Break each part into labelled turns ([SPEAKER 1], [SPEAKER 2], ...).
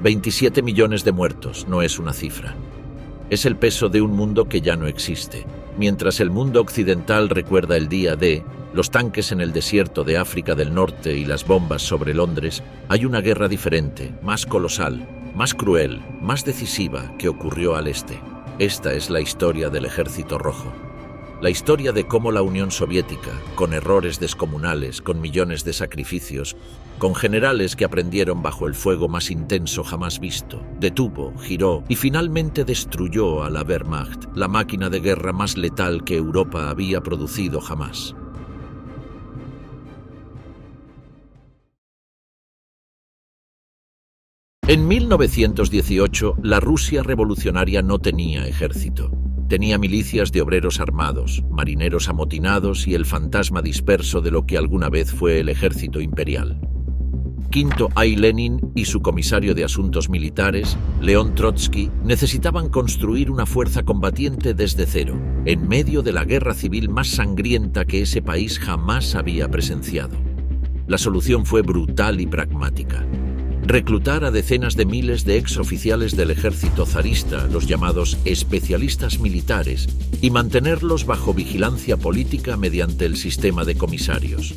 [SPEAKER 1] 27 millones de muertos no es una cifra. Es el peso de un mundo que ya no existe. Mientras el mundo occidental recuerda el día D, los tanques en el desierto de África del Norte y las bombas sobre Londres, hay una guerra diferente, más colosal, más cruel, más decisiva que ocurrió al este. Esta es la historia del Ejército Rojo. La historia de cómo la Unión Soviética, con errores descomunales, con millones de sacrificios, con generales que aprendieron bajo el fuego más intenso jamás visto, detuvo, giró y finalmente destruyó a la Wehrmacht, la máquina de guerra más letal que Europa había producido jamás. En 1918, la Rusia revolucionaria no tenía ejército. Tenía milicias de obreros armados, marineros amotinados y el fantasma disperso de lo que alguna vez fue el ejército imperial. Quinto I. Lenin y su comisario de Asuntos Militares, León Trotsky, necesitaban construir una fuerza combatiente desde cero, en medio de la guerra civil más sangrienta que ese país jamás había presenciado. La solución fue brutal y pragmática. Reclutar a decenas de miles de exoficiales del ejército zarista, los llamados especialistas militares, y mantenerlos bajo vigilancia política mediante el sistema de comisarios.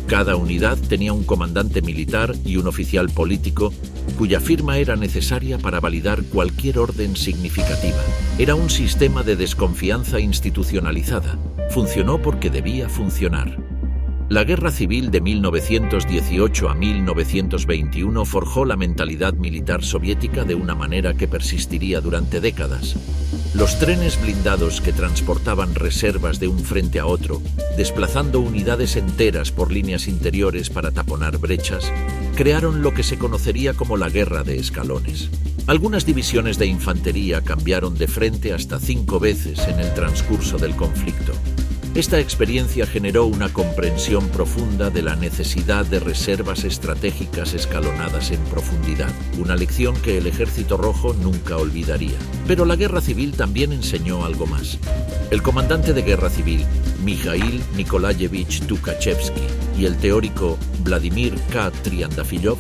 [SPEAKER 1] Cada unidad tenía un comandante militar y un oficial político, cuya firma era necesaria para validar cualquier orden significativa. Era un sistema de desconfianza institucionalizada. Funcionó porque debía funcionar. La Guerra Civil de 1918 a 1921 forjó la mentalidad militar soviética de una manera que persistiría durante décadas. Los trenes blindados que transportaban reservas de un frente a otro, desplazando unidades enteras por líneas interiores para taponar brechas, crearon lo que se conocería como la Guerra de Escalones. Algunas divisiones de infantería cambiaron de frente hasta 5 veces en el transcurso del conflicto. Esta experiencia generó una comprensión profunda de la necesidad de reservas estratégicas escalonadas en profundidad, una lección que el Ejército Rojo nunca olvidaría. Pero la Guerra Civil también enseñó algo más. El comandante de Guerra Civil, Mikhail Nikolayevich Tukhachevsky, y el teórico Vladimir K. Triandafilov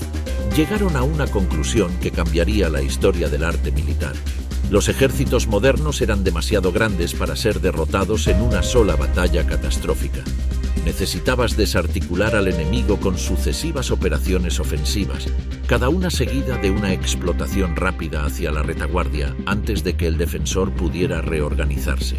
[SPEAKER 1] llegaron a una conclusión que cambiaría la historia del arte militar. Los ejércitos modernos eran demasiado grandes para ser derrotados en una sola batalla catastrófica. Necesitabas desarticular al enemigo con sucesivas operaciones ofensivas, cada una seguida de una explotación rápida hacia la retaguardia antes de que el defensor pudiera reorganizarse.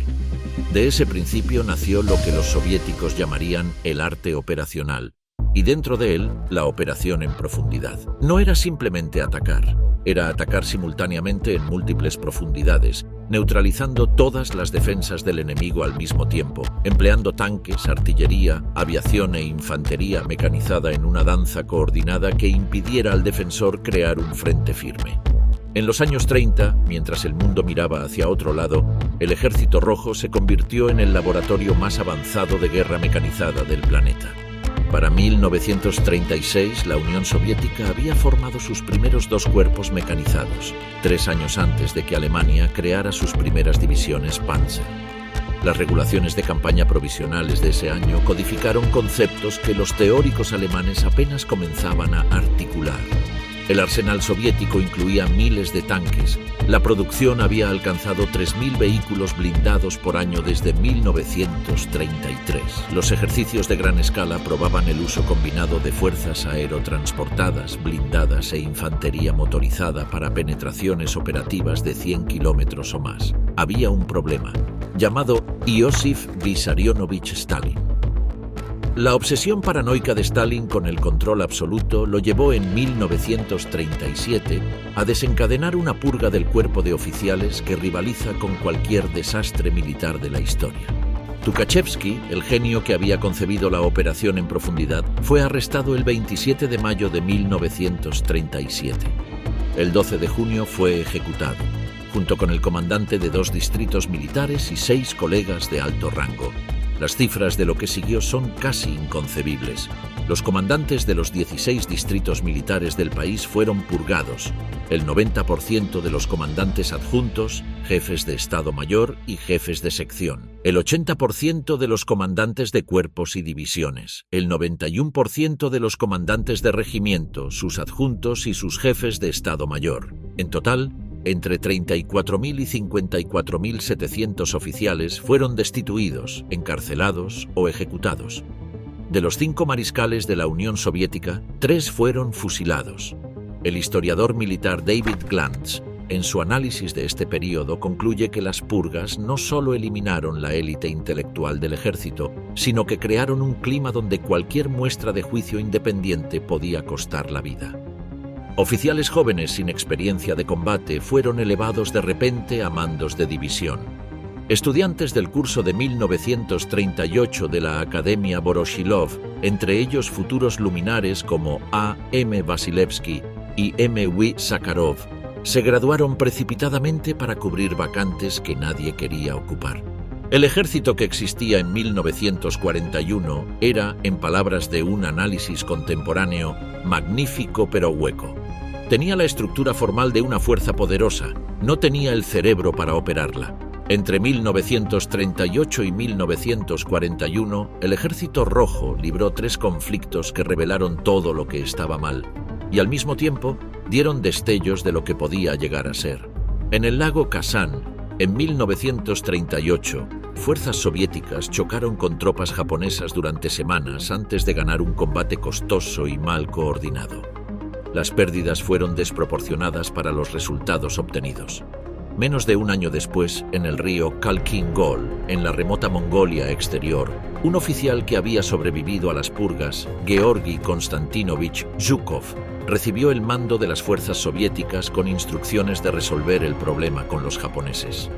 [SPEAKER 1] De ese principio nació lo que los soviéticos llamarían el arte operacional, y dentro de él, la operación en profundidad. No era simplemente atacar. Era atacar simultáneamente en múltiples profundidades, neutralizando todas las defensas del enemigo al mismo tiempo, empleando tanques, artillería, aviación e infantería mecanizada en una danza coordinada que impidiera al defensor crear un frente firme. En los años 30, mientras el mundo miraba hacia otro lado, el Ejército Rojo se convirtió en el laboratorio más avanzado de guerra mecanizada del planeta. Para 1936, la Unión Soviética había formado sus primeros 2 cuerpos mecanizados, 3 años antes de que Alemania creara sus primeras divisiones Panzer. Las regulaciones de campaña provisionales de ese año codificaron conceptos que los teóricos alemanes apenas comenzaban a articular. El arsenal soviético incluía miles de tanques. La producción había alcanzado 3.000 vehículos blindados por año desde 1933. Los ejercicios de gran escala probaban el uso combinado de fuerzas aerotransportadas, blindadas e infantería motorizada para penetraciones operativas de 100 kilómetros o más. Había un problema, llamado Iosif Vissarionovich Stalin. La obsesión paranoica de Stalin con el control absoluto lo llevó en 1937 a desencadenar una purga del cuerpo de oficiales que rivaliza con cualquier desastre militar de la historia. Tukhachevsky, el genio que había concebido la operación en profundidad, fue arrestado el 27 de mayo de 1937. El 12 de junio fue ejecutado, junto con el comandante de 2 distritos militares y 6 colegas de alto rango. Las cifras de lo que siguió son casi inconcebibles. Los comandantes de los 16 distritos militares del país fueron purgados. El 90% de los comandantes adjuntos, jefes de Estado Mayor y jefes de sección. El 80% de los comandantes de cuerpos y divisiones. El 91% de los comandantes de regimiento, sus adjuntos y sus jefes de Estado Mayor. En total, entre 34.000 y 54.700 oficiales fueron destituidos, encarcelados o ejecutados. De los 5 mariscales de la Unión Soviética, 3 fueron fusilados. El historiador militar David Glantz, en su análisis de este período, concluye que las purgas no solo eliminaron la élite intelectual del ejército, sino que crearon un clima donde cualquier muestra de juicio independiente podía costar la vida. Oficiales jóvenes sin experiencia de combate fueron elevados de repente a mandos de división. Estudiantes del curso de 1938 de la Academia Voroshilov, entre ellos futuros luminares como A. M. Vasilevsky y M. W. Sakharov, se graduaron precipitadamente para cubrir vacantes que nadie quería ocupar. El ejército que existía en 1941 era, en palabras de un análisis contemporáneo, magnífico pero hueco. Tenía la estructura formal de una fuerza poderosa, no tenía el cerebro para operarla. Entre 1938 y 1941, el Ejército Rojo libró 3 conflictos que revelaron todo lo que estaba mal, y al mismo tiempo dieron destellos de lo que podía llegar a ser. En el lago Kazán, en 1938, fuerzas soviéticas chocaron con tropas japonesas durante semanas antes de ganar un combate costoso y mal coordinado. Las pérdidas fueron desproporcionadas para los resultados obtenidos. Menos de un año después, en el río Khalkhin-Gol, en la remota Mongolia exterior, un oficial que había sobrevivido a las purgas, Georgi Konstantinovich Zhukov, recibió el mando de las fuerzas soviéticas con instrucciones de resolver el problema con los japoneses.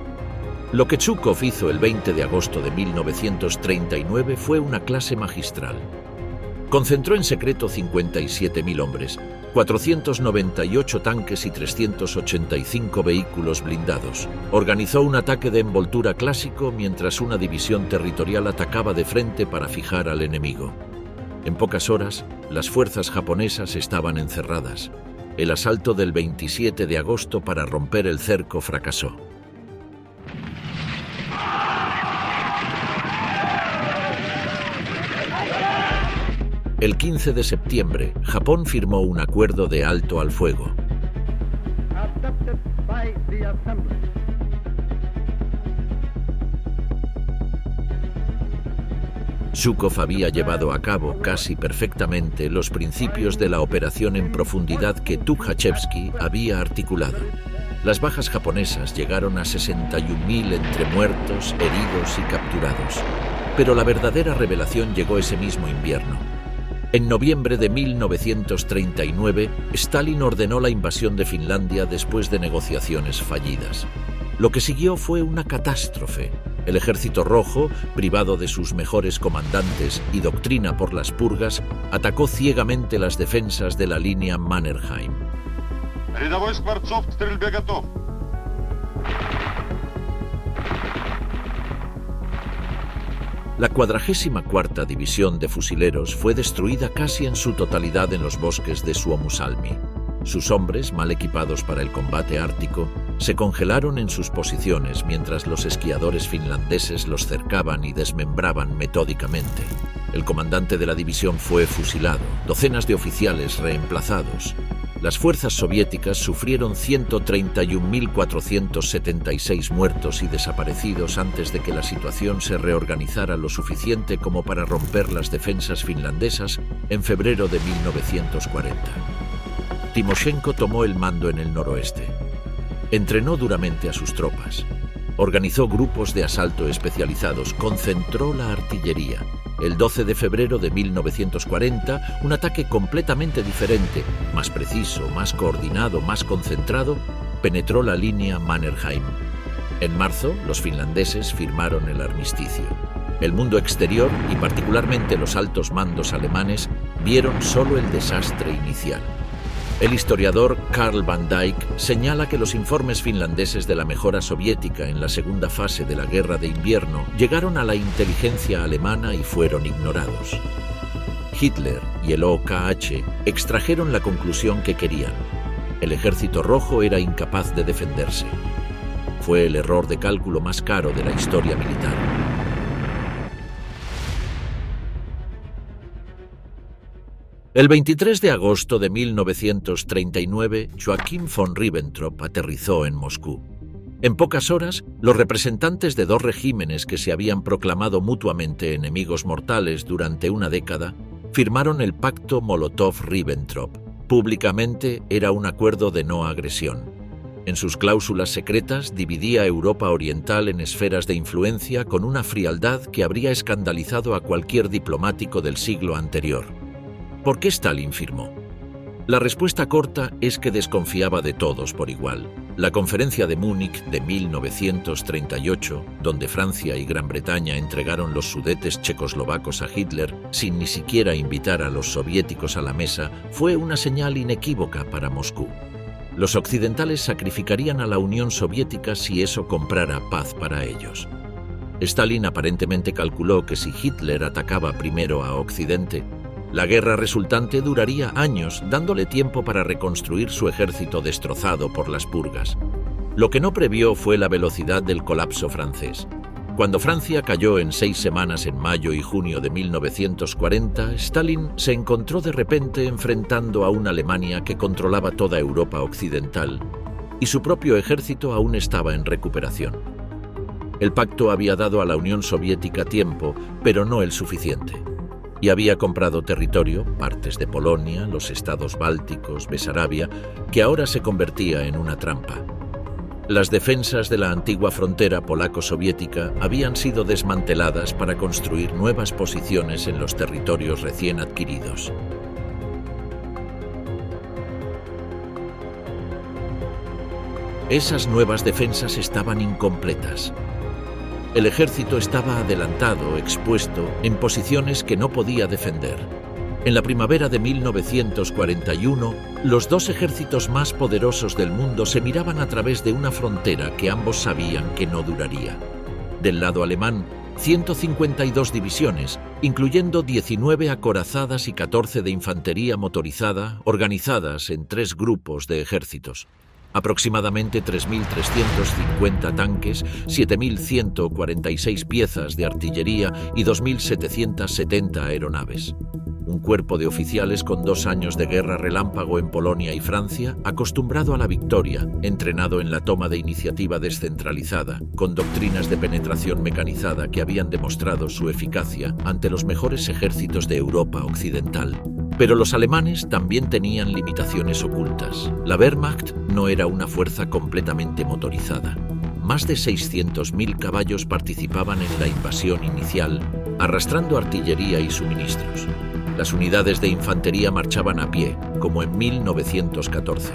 [SPEAKER 1] Lo que Zhukov hizo el 20 de agosto de 1939 fue una clase magistral. Concentró en secreto 57.000 hombres, 498 tanques y 385 vehículos blindados. Organizó un ataque de envoltura clásico mientras una división territorial atacaba de frente para fijar al enemigo. En pocas horas, las fuerzas japonesas estaban encerradas. El asalto del 27 de agosto para romper el cerco fracasó. El 15 de septiembre, Japón firmó un acuerdo de alto al fuego. Zhukov había llevado a cabo casi perfectamente los principios de la operación en profundidad que Tukhachevsky había articulado. Las bajas japonesas llegaron a 61.000 entre muertos, heridos y capturados. Pero la verdadera revelación llegó ese mismo invierno. En noviembre de 1939, Stalin ordenó la invasión de Finlandia después de negociaciones fallidas. Lo que siguió fue una catástrofe. El Ejército Rojo, privado de sus mejores comandantes y doctrina por las purgas, atacó ciegamente las defensas de la línea Mannerheim. La 44ª División de Fusileros fue destruida casi en su totalidad en los bosques de Suomussalmi. Sus hombres, mal equipados para el combate ártico, se congelaron en sus posiciones mientras los esquiadores finlandeses los cercaban y desmembraban metódicamente. El comandante de la división fue fusilado, docenas de oficiales reemplazados. Las fuerzas soviéticas sufrieron 131.476 muertos y desaparecidos antes de que la situación se reorganizara lo suficiente como para romper las defensas finlandesas en febrero de 1940. Timoshenko tomó el mando en el noroeste. Entrenó duramente a sus tropas. Organizó grupos de asalto especializados, concentró la artillería. El 12 de febrero de 1940, un ataque completamente diferente, más preciso, más coordinado, más concentrado, penetró la línea Mannerheim. En marzo, los finlandeses firmaron el armisticio. El mundo exterior, y particularmente los altos mandos alemanes, vieron solo el desastre inicial. El historiador Karl van Dijk señala que los informes finlandeses de la mejora soviética en la segunda fase de la Guerra de Invierno llegaron a la inteligencia alemana y fueron ignorados. Hitler y el OKH extrajeron la conclusión que querían. El Ejército Rojo era incapaz de defenderse. Fue el error de cálculo más caro de la historia militar. El 23 de agosto de 1939, Joachim von Ribbentrop aterrizó en Moscú. En pocas horas, los representantes de dos regímenes que se habían proclamado mutuamente enemigos mortales durante una década firmaron el Pacto Molotov-Ribbentrop. Públicamente era un acuerdo de no agresión. En sus cláusulas secretas dividía Europa Oriental en esferas de influencia con una frialdad que habría escandalizado a cualquier diplomático del siglo anterior. ¿Por qué Stalin firmó? La respuesta corta es que desconfiaba de todos por igual. La Conferencia de Múnich de 1938, donde Francia y Gran Bretaña entregaron los Sudetes checoslovacos a Hitler sin ni siquiera invitar a los soviéticos a la mesa, fue una señal inequívoca para Moscú. Los occidentales sacrificarían a la Unión Soviética si eso comprara paz para ellos. Stalin aparentemente calculó que si Hitler atacaba primero a Occidente, la guerra resultante duraría años, dándole tiempo para reconstruir su ejército destrozado por las purgas. Lo que no previó fue la velocidad del colapso francés. Cuando Francia cayó en 6 semanas en mayo y junio de 1940, Stalin se encontró de repente enfrentando a una Alemania que controlaba toda Europa occidental y su propio ejército aún estaba en recuperación. El pacto había dado a la Unión Soviética tiempo, pero no el suficiente. Y había comprado territorio, partes de Polonia, los estados bálticos, Besarabia, que ahora se convertía en una trampa. Las defensas de la antigua frontera polaco-soviética habían sido desmanteladas para construir nuevas posiciones en los territorios recién adquiridos. Esas nuevas defensas estaban incompletas. El ejército estaba adelantado, expuesto, en posiciones que no podía defender. En la primavera de 1941, los dos ejércitos más poderosos del mundo se miraban a través de una frontera que ambos sabían que no duraría. Del lado alemán, 152 divisiones, incluyendo 19 acorazadas y 14 de infantería motorizada, organizadas en 3 grupos de ejércitos. Aproximadamente 3.350 tanques, 7.146 piezas de artillería y 2.770 aeronaves. Un cuerpo de oficiales con 2 años de guerra relámpago en Polonia y Francia, acostumbrado a la victoria, entrenado en la toma de iniciativa descentralizada, con doctrinas de penetración mecanizada que habían demostrado su eficacia ante los mejores ejércitos de Europa occidental. Pero los alemanes también tenían limitaciones ocultas. La Wehrmacht no era una fuerza completamente motorizada. Más de 600.000 caballos participaban en la invasión inicial, arrastrando artillería y suministros. Las unidades de infantería marchaban a pie, como en 1914.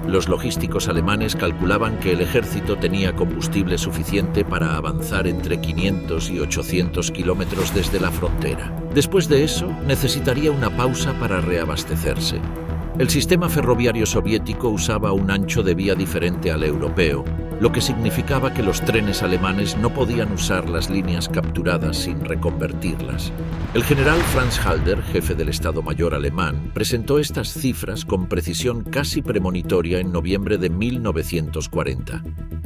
[SPEAKER 1] Los logísticos alemanes calculaban que el ejército tenía combustible suficiente para avanzar entre 500 y 800 kilómetros desde la frontera. Después de eso, necesitaría una pausa para reabastecerse. El sistema ferroviario soviético usaba un ancho de vía diferente al europeo, lo que significaba que los trenes alemanes no podían usar las líneas capturadas sin reconvertirlas. El general Franz Halder, jefe del Estado Mayor alemán, presentó estas cifras con precisión casi premonitoria en noviembre de 1940.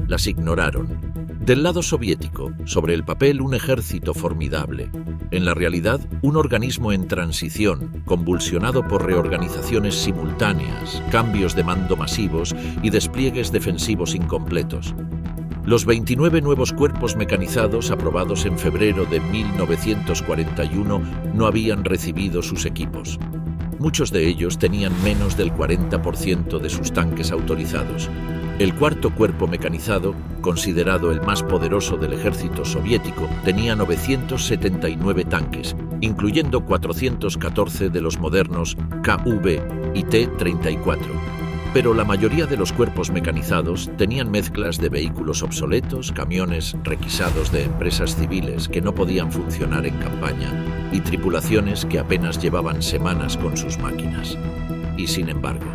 [SPEAKER 1] Las ignoraron. Del lado soviético, sobre el papel un ejército formidable. En la realidad, un organismo en transición, convulsionado por reorganizaciones simultáneas, cambios de mando masivos y despliegues defensivos incompletos. Los 29 nuevos cuerpos mecanizados aprobados en febrero de 1941 no habían recibido sus equipos. Muchos de ellos tenían menos del 40% de sus tanques autorizados. El cuarto cuerpo mecanizado, considerado el más poderoso del ejército soviético, tenía 979 tanques, incluyendo 414 de los modernos KV y T-34. Pero la mayoría de los cuerpos mecanizados tenían mezclas de vehículos obsoletos, camiones requisados de empresas civiles que no podían funcionar en campaña y tripulaciones que apenas llevaban semanas con sus máquinas. Y sin embargo,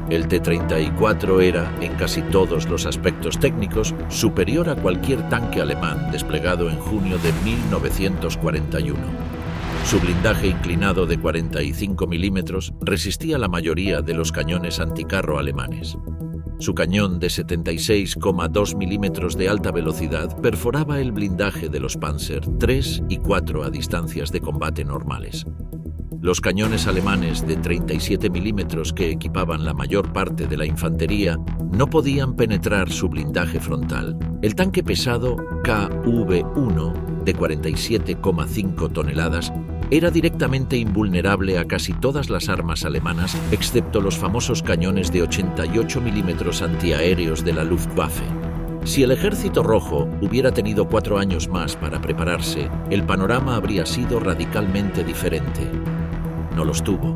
[SPEAKER 1] el T-34 era, en casi todos los aspectos técnicos, superior a cualquier tanque alemán desplegado en junio de 1941. Su blindaje inclinado de 45 milímetros resistía la mayoría de los cañones anticarro alemanes. Su cañón de 76,2 milímetros de alta velocidad perforaba el blindaje de los Panzer III y IV a distancias de combate normales. Los cañones alemanes de 37 milímetros que equipaban la mayor parte de la infantería no podían penetrar su blindaje frontal. El tanque pesado KV-1 de 47,5 toneladas era directamente invulnerable a casi todas las armas alemanas, excepto los famosos cañones de 88 milímetros antiaéreos de la Luftwaffe. Si el Ejército Rojo hubiera tenido 4 años más para prepararse, el panorama habría sido radicalmente diferente. No los tuvo.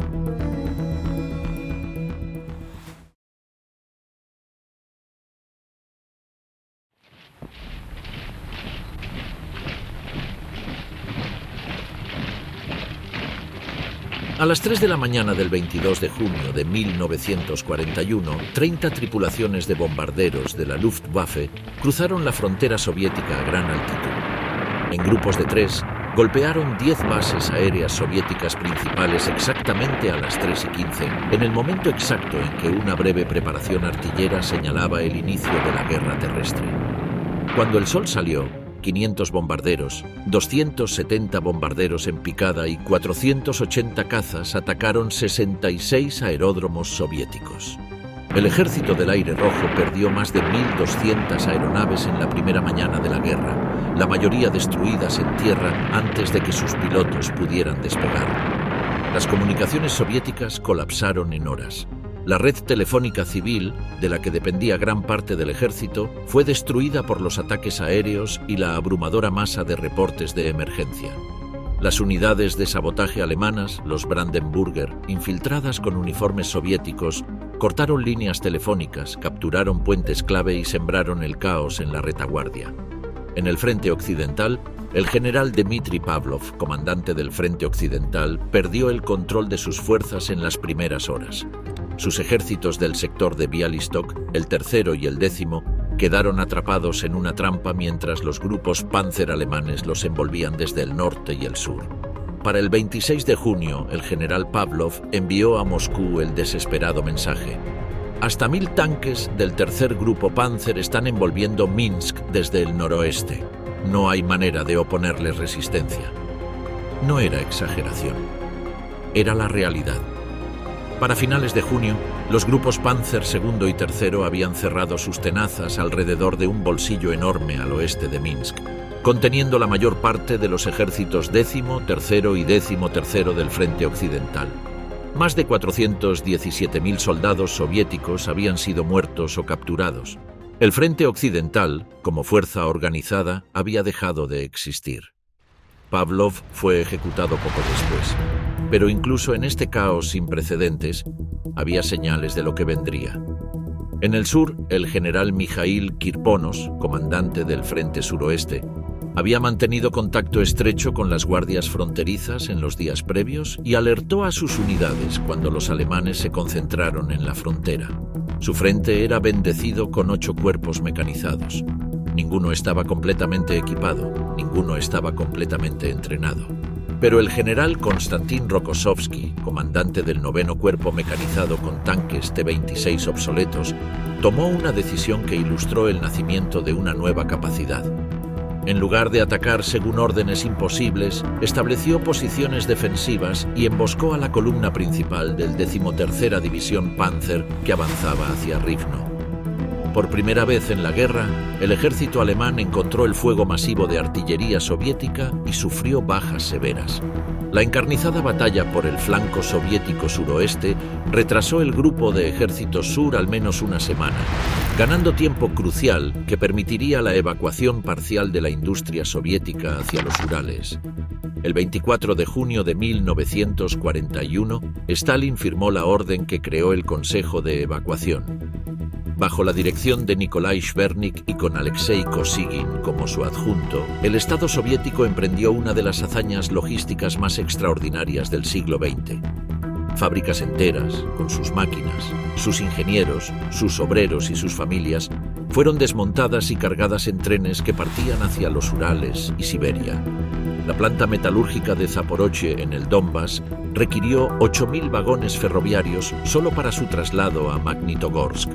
[SPEAKER 1] A las 3 de la mañana del 22 de junio de 1941, 30 tripulaciones de bombarderos de la Luftwaffe cruzaron la frontera soviética a gran altitud. En grupos de 3, golpearon 10 bases aéreas soviéticas principales exactamente a las 3:15, en el momento exacto en que una breve preparación artillera señalaba el inicio de la guerra terrestre. Cuando el sol salió, 500 bombarderos, 270 bombarderos en picada y 480 cazas atacaron 66 aeródromos soviéticos. El Ejército del Aire Rojo perdió más de 1.200 aeronaves en la primera mañana de la guerra, la mayoría destruidas en tierra antes de que sus pilotos pudieran despegar. Las comunicaciones soviéticas colapsaron en horas. La red telefónica civil, de la que dependía gran parte del ejército, fue destruida por los ataques aéreos y la abrumadora masa de reportes de emergencia. Las unidades de sabotaje alemanas, los Brandenburger, infiltradas con uniformes soviéticos, cortaron líneas telefónicas, capturaron puentes clave y sembraron el caos en la retaguardia. En el frente occidental, el general Dmitry Pavlov, comandante del frente occidental, perdió el control de sus fuerzas en las primeras horas. Sus ejércitos del sector de Bialystok, el tercero y el 10º, quedaron atrapados en una trampa mientras los grupos Panzer alemanes los envolvían desde el norte y el sur. Para el 26 de junio, el general Pavlov envió a Moscú el desesperado mensaje: hasta 1000 tanques del tercer grupo Panzer están envolviendo Minsk desde el noroeste. No hay manera de oponerles resistencia. No era exageración. Era la realidad. Para finales de junio, los grupos Panzer II y III habían cerrado sus tenazas alrededor de un bolsillo enorme al oeste de Minsk, conteniendo la mayor parte de los ejércitos 10º, III y 13º del frente occidental. Más de 417.000 soldados soviéticos habían sido muertos o capturados. El frente occidental, como fuerza organizada, había dejado de existir. Pavlov fue ejecutado poco después. Pero incluso en este caos sin precedentes, había señales de lo que vendría. En el sur, el general Mikhail Kirponos, comandante del Frente Suroeste, había mantenido contacto estrecho con las guardias fronterizas en los días previos y alertó a sus unidades cuando los alemanes se concentraron en la frontera. Su frente era bendecido con 8 cuerpos mecanizados. Ninguno estaba completamente equipado, ninguno estaba completamente entrenado. Pero el general Konstantin Rokossovski, comandante del 9º Cuerpo Mecanizado con tanques T-26 obsoletos, tomó una decisión que ilustró el nacimiento de una nueva capacidad. En lugar de atacar según órdenes imposibles, estableció posiciones defensivas y emboscó a la columna principal del 13ª División Panzer que avanzaba hacia Rivno. Por primera vez en la guerra, el ejército alemán encontró el fuego masivo de artillería soviética y sufrió bajas severas. La encarnizada batalla por el flanco soviético suroeste retrasó el grupo de ejército sur al menos una semana, ganando tiempo crucial que permitiría la evacuación parcial de la industria soviética hacia los Urales. El 24 de junio de 1941, Stalin firmó la orden que creó el Consejo de Evacuación. Bajo la dirección de Nikolai Shvernik y con Alexei Kosygin como su adjunto, el Estado soviético emprendió una de las hazañas logísticas más extraordinarias del siglo XX. Fábricas enteras, con sus máquinas, sus ingenieros, sus obreros y sus familias, fueron desmontadas y cargadas en trenes que partían hacia los Urales y Siberia. La planta metalúrgica de Zaporozhye en el Donbass requirió 8.000 vagones ferroviarios solo para su traslado a Magnitogorsk.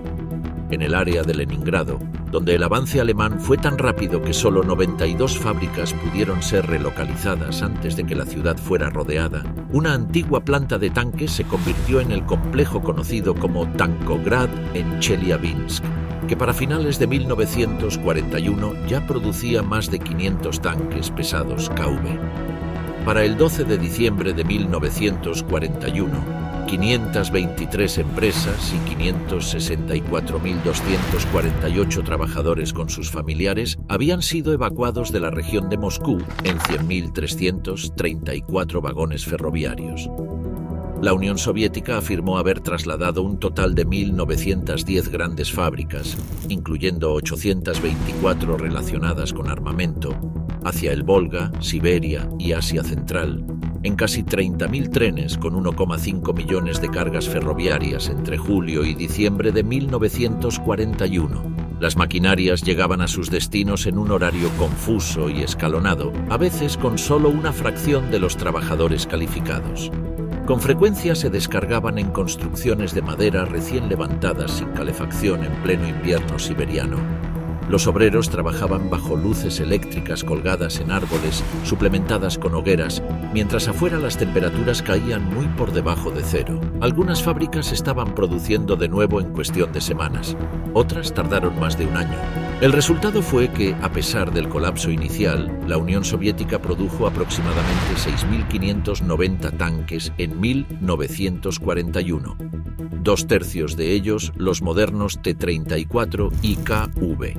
[SPEAKER 1] En el área de Leningrado, donde el avance alemán fue tan rápido que solo 92 fábricas pudieron ser relocalizadas antes de que la ciudad fuera rodeada, una antigua planta de tanques se convirtió en el complejo conocido como Tankograd en Chelyabinsk, que para finales de 1941 ya producía más de 500 tanques pesados KV. Para el 12 de diciembre de 1941, 523 empresas y 564.248 trabajadores con sus familiares habían sido evacuados de la región de Moscú en 100.334 vagones ferroviarios. La Unión Soviética afirmó haber trasladado un total de 1.910 grandes fábricas, incluyendo 824 relacionadas con armamento, hacia el Volga, Siberia y Asia Central, en casi 30.000 trenes con 1,5 millones de cargas ferroviarias entre julio y diciembre de 1941. Las maquinarias llegaban a sus destinos en un horario confuso y escalonado, a veces con solo una fracción de los trabajadores calificados. Con frecuencia se descargaban en construcciones de madera recién levantadas sin calefacción en pleno invierno siberiano. Los obreros trabajaban bajo luces eléctricas colgadas en árboles, suplementadas con hogueras, mientras afuera las temperaturas caían muy por debajo de cero. Algunas fábricas estaban produciendo de nuevo en cuestión de semanas, otras tardaron más de un año. El resultado fue que, a pesar del colapso inicial, la Unión Soviética produjo aproximadamente 6.590 tanques en 1941. 2/3 de ellos los modernos T-34 y KV.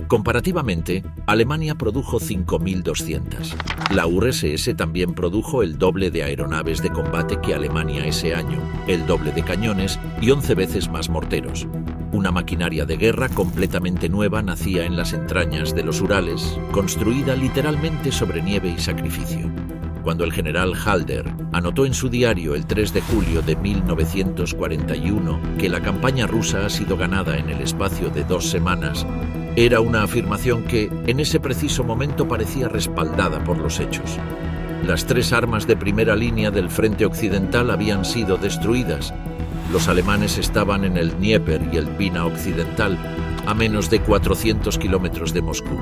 [SPEAKER 1] Comparativamente, Alemania produjo 5.200. La URSS también produjo el doble de aeronaves de combate que Alemania ese año, el doble de cañones y 11 veces más morteros. Una maquinaria de guerra completamente nueva nacía en las entrañas de los Urales, construida literalmente sobre nieve y sacrificio. Cuando el general Halder anotó en su diario el 3 de julio de 1941 que la campaña rusa ha sido ganada en el espacio de 2 semanas, era una afirmación que, en ese preciso momento, parecía respaldada por los hechos. Las 3 armas de primera línea del frente occidental habían sido destruidas. Los alemanes estaban en el Dnieper y el Dvina occidental, a menos de 400 kilómetros de Moscú.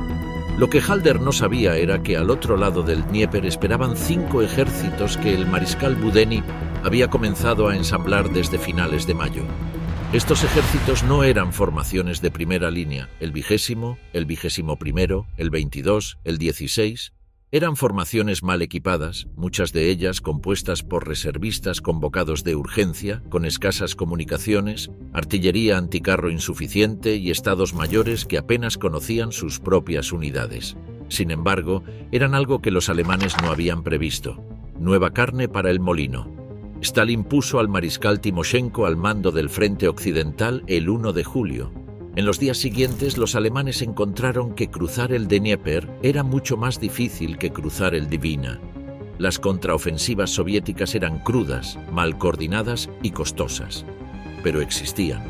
[SPEAKER 1] Lo que Halder no sabía era que al otro lado del Dnieper esperaban 5 ejércitos que el mariscal Budeni había comenzado a ensamblar desde finales de mayo. Estos ejércitos no eran formaciones de primera línea, el 20, el 21, el 22, el 16, eran formaciones mal equipadas, muchas de ellas compuestas por reservistas convocados de urgencia, con escasas comunicaciones, artillería anticarro insuficiente y estados mayores que apenas conocían sus propias unidades. Sin embargo, eran algo que los alemanes no habían previsto. Nueva carne para el molino. Stalin puso al mariscal Timoshenko al mando del frente occidental el 1 de julio. En los días siguientes, los alemanes encontraron que cruzar el Dnieper era mucho más difícil que cruzar el Dvina. Las contraofensivas soviéticas eran crudas, mal coordinadas y costosas, pero existían.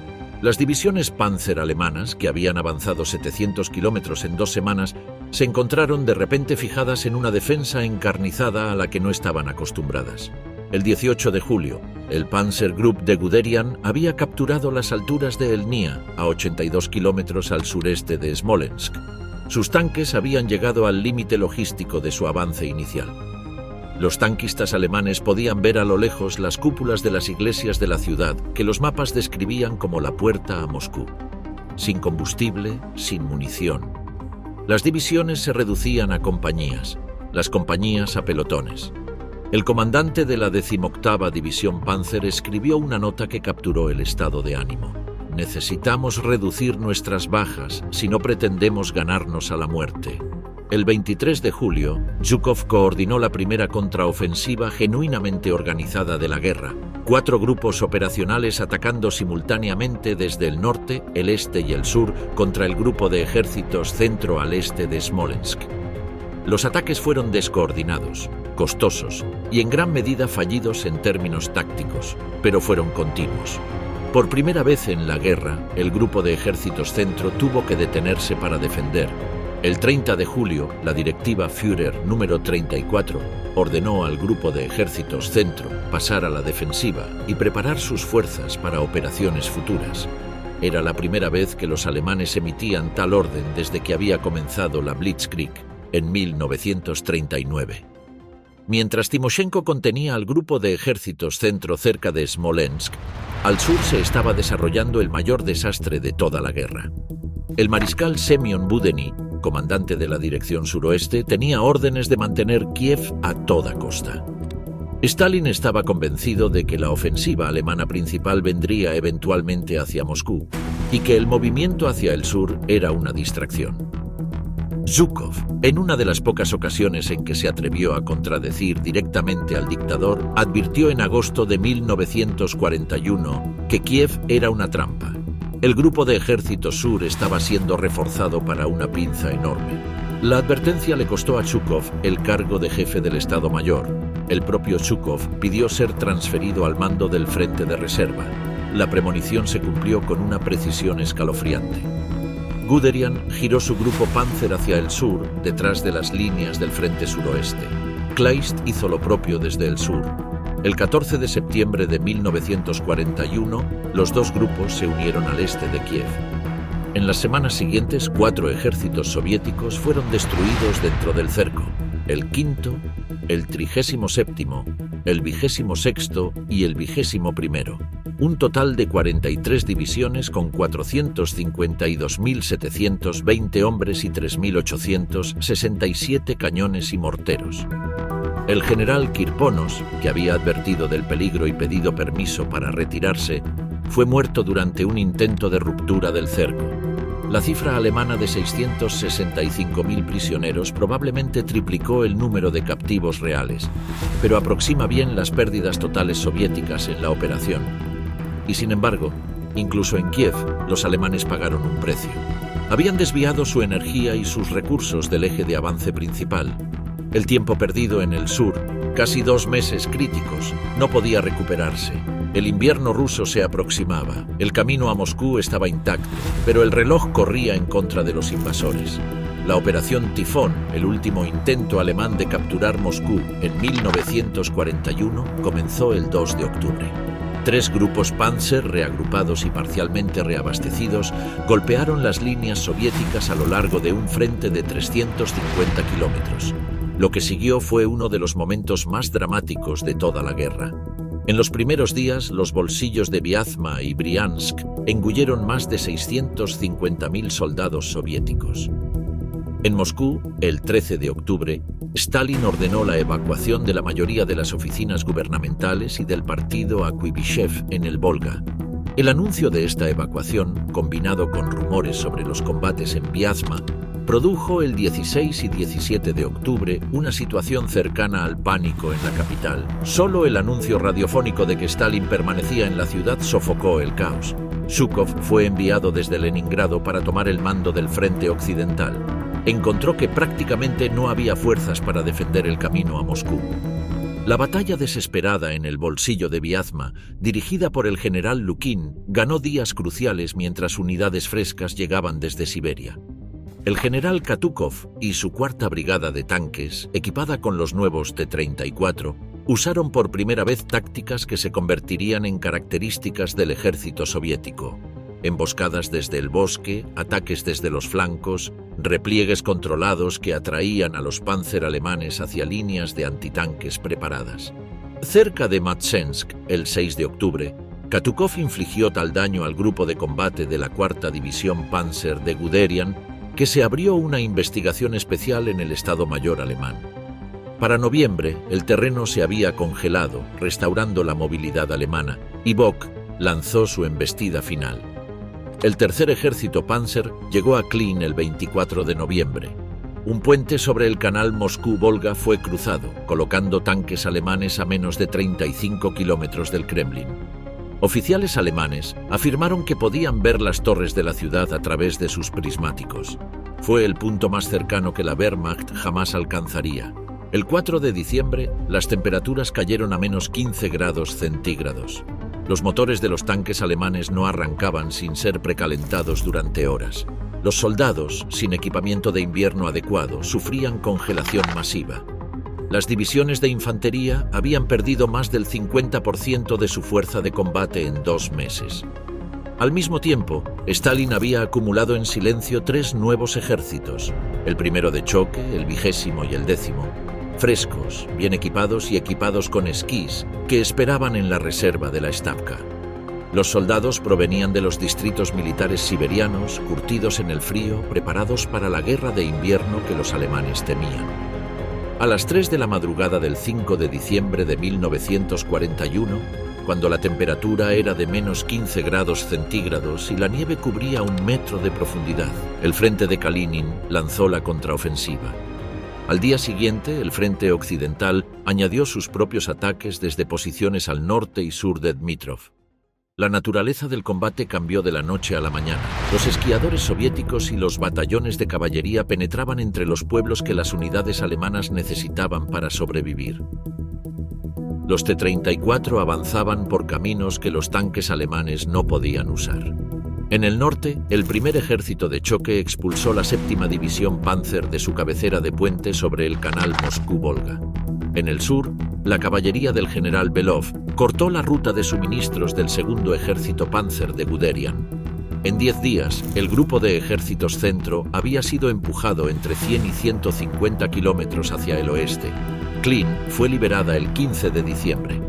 [SPEAKER 1] Las divisiones Panzer alemanas, que habían avanzado 700 kilómetros en 2 semanas, se encontraron de repente fijadas en una defensa encarnizada a la que no estaban acostumbradas. El 18 de julio, el Panzergruppe de Guderian había capturado las alturas de Elnya, a 82 kilómetros al sureste de Smolensk. Sus tanques habían llegado al límite logístico de su avance inicial. Los tanquistas alemanes podían ver a lo lejos las cúpulas de las iglesias de la ciudad, que los mapas describían como la puerta a Moscú. Sin combustible, sin munición. Las divisiones se reducían a compañías, las compañías a pelotones. El comandante de la 18ª División Panzer escribió una nota que capturó el estado de ánimo. Necesitamos reducir nuestras bajas si no pretendemos ganarnos a la muerte. El 23 de julio, Zhukov coordinó la primera contraofensiva genuinamente organizada de la guerra. 4 grupos operacionales atacando simultáneamente desde el norte, el este y el sur contra el grupo de ejércitos centro al este de Smolensk. Los ataques fueron descoordinados, costosos y en gran medida fallidos en términos tácticos, pero fueron continuos. Por primera vez en la guerra, el grupo de ejércitos centro tuvo que detenerse para defender. El 30 de julio, la directiva Führer número 34 ordenó al grupo de ejércitos centro pasar a la defensiva y preparar sus fuerzas para operaciones futuras. Era la primera vez que los alemanes emitían tal orden desde que había comenzado la Blitzkrieg en 1939. Mientras Timoshenko contenía al grupo de ejércitos centro cerca de Smolensk, al sur se estaba desarrollando el mayor desastre de toda la guerra. El mariscal Semyon Budeny, comandante de la dirección suroeste, tenía órdenes de mantener Kiev a toda costa. Stalin estaba convencido de que la ofensiva alemana principal vendría eventualmente hacia Moscú y que el movimiento hacia el sur era una distracción. Zhukov, en una de las pocas ocasiones en que se atrevió a contradecir directamente al dictador, advirtió en agosto de 1941 que Kiev era una trampa. El grupo de ejército sur estaba siendo reforzado para una pinza enorme. La advertencia le costó a Zhukov el cargo de jefe del Estado Mayor. El propio Zhukov pidió ser transferido al mando del frente de reserva. La premonición se cumplió con una precisión escalofriante. Guderian giró su grupo Panzer hacia el sur, detrás de las líneas del frente suroeste. Kleist hizo lo propio desde el sur. El 14 de septiembre de 1941, los dos grupos se unieron al este de Kiev. En las semanas siguientes, 4 ejércitos soviéticos fueron destruidos dentro del cerco: el quinto, el 37º, el 26º y el 21º. Un total de 43 divisiones con 452.720 hombres y 3.867 cañones y morteros. El general Kirponos, que había advertido del peligro y pedido permiso para retirarse, fue muerto durante un intento de ruptura del cerco. La cifra alemana de 665.000 prisioneros probablemente triplicó el número de captivos reales, pero aproxima bien las pérdidas totales soviéticas en la operación. Y sin embargo, incluso en Kiev, los alemanes pagaron un precio. Habían desviado su energía y sus recursos del eje de avance principal. El tiempo perdido en el sur, casi 2 meses críticos, no podía recuperarse. El invierno ruso se aproximaba, el camino a Moscú estaba intacto, pero el reloj corría en contra de los invasores. La Operación Tifón, el último intento alemán de capturar Moscú en 1941, comenzó el 2 de octubre. 3 grupos Panzer, reagrupados y parcialmente reabastecidos, golpearon las líneas soviéticas a lo largo de un frente de 350 kilómetros. Lo que siguió fue uno de los momentos más dramáticos de toda la guerra. En los primeros días, los bolsillos de Vyazma y Briansk engulleron más de 650.000 soldados soviéticos. En Moscú, el 13 de octubre, Stalin ordenó la evacuación de la mayoría de las oficinas gubernamentales y del partido a Kuibyshev en el Volga. El anuncio de esta evacuación, combinado con rumores sobre los combates en Vyazma, produjo el 16 y 17 de octubre una situación cercana al pánico en la capital. Solo el anuncio radiofónico de que Stalin permanecía en la ciudad sofocó el caos. Zhukov fue enviado desde Leningrado para tomar el mando del frente occidental. Encontró que prácticamente no había fuerzas para defender el camino a Moscú. La batalla desesperada en el bolsillo de Vyazma, dirigida por el general Lukin, ganó días cruciales mientras unidades frescas llegaban desde Siberia. El general Katukov y su 4ª brigada de tanques, equipada con los nuevos T-34, usaron por primera vez tácticas que se convertirían en características del ejército soviético: emboscadas desde el bosque, ataques desde los flancos, repliegues controlados que atraían a los panzer alemanes hacia líneas de antitanques preparadas. Cerca de Matsensk, el 6 de octubre, Katukov infligió tal daño al grupo de combate de la 4ª División Panzer de Guderian que se abrió una investigación especial en el Estado Mayor alemán. Para noviembre, el terreno se había congelado, restaurando la movilidad alemana, y Bock lanzó su embestida final. El tercer ejército Panzer llegó a Klin el 24 de noviembre. Un puente sobre el canal Moscú-Volga fue cruzado, colocando tanques alemanes a menos de 35 kilómetros del Kremlin. Oficiales alemanes afirmaron que podían ver las torres de la ciudad a través de sus prismáticos. Fue el punto más cercano que la Wehrmacht jamás alcanzaría. El 4 de diciembre, las temperaturas cayeron a menos 15 grados centígrados. Los motores de los tanques alemanes no arrancaban sin ser precalentados durante horas. Los soldados, sin equipamiento de invierno adecuado, sufrían congelación masiva. Las divisiones de infantería habían perdido más del 50% de su fuerza de combate en 2 meses. Al mismo tiempo, Stalin había acumulado en silencio 3 nuevos ejércitos, el primero de choque, el 20º y el 10º, frescos, bien equipados y equipados con esquís, que esperaban en la reserva de la Stavka. Los soldados provenían de los distritos militares siberianos, curtidos en el frío, preparados para la guerra de invierno que los alemanes temían. A las 3 de la madrugada del 5 de diciembre de 1941, cuando la temperatura era de -15 grados centígrados y la nieve cubría 1 metro de profundidad, el frente de Kalinin lanzó la contraofensiva. Al día siguiente, el frente occidental añadió sus propios ataques desde posiciones al norte y sur de Dmitrov. La naturaleza del combate cambió de la noche a la mañana. Los esquiadores soviéticos y los batallones de caballería penetraban entre los pueblos que las unidades alemanas necesitaban para sobrevivir. Los T-34 avanzaban por caminos que los tanques alemanes no podían usar. En el norte, el primer ejército de choque expulsó la 7ª División Panzer de su cabecera de puente sobre el canal Moscú-Volga. En el sur, la caballería del general Belov cortó la ruta de suministros del 2º Ejército Panzer de Guderian. En 10 días, el grupo de ejércitos centro había sido empujado entre 100 y 150 kilómetros hacia el oeste. Klin fue liberada el 15 de diciembre.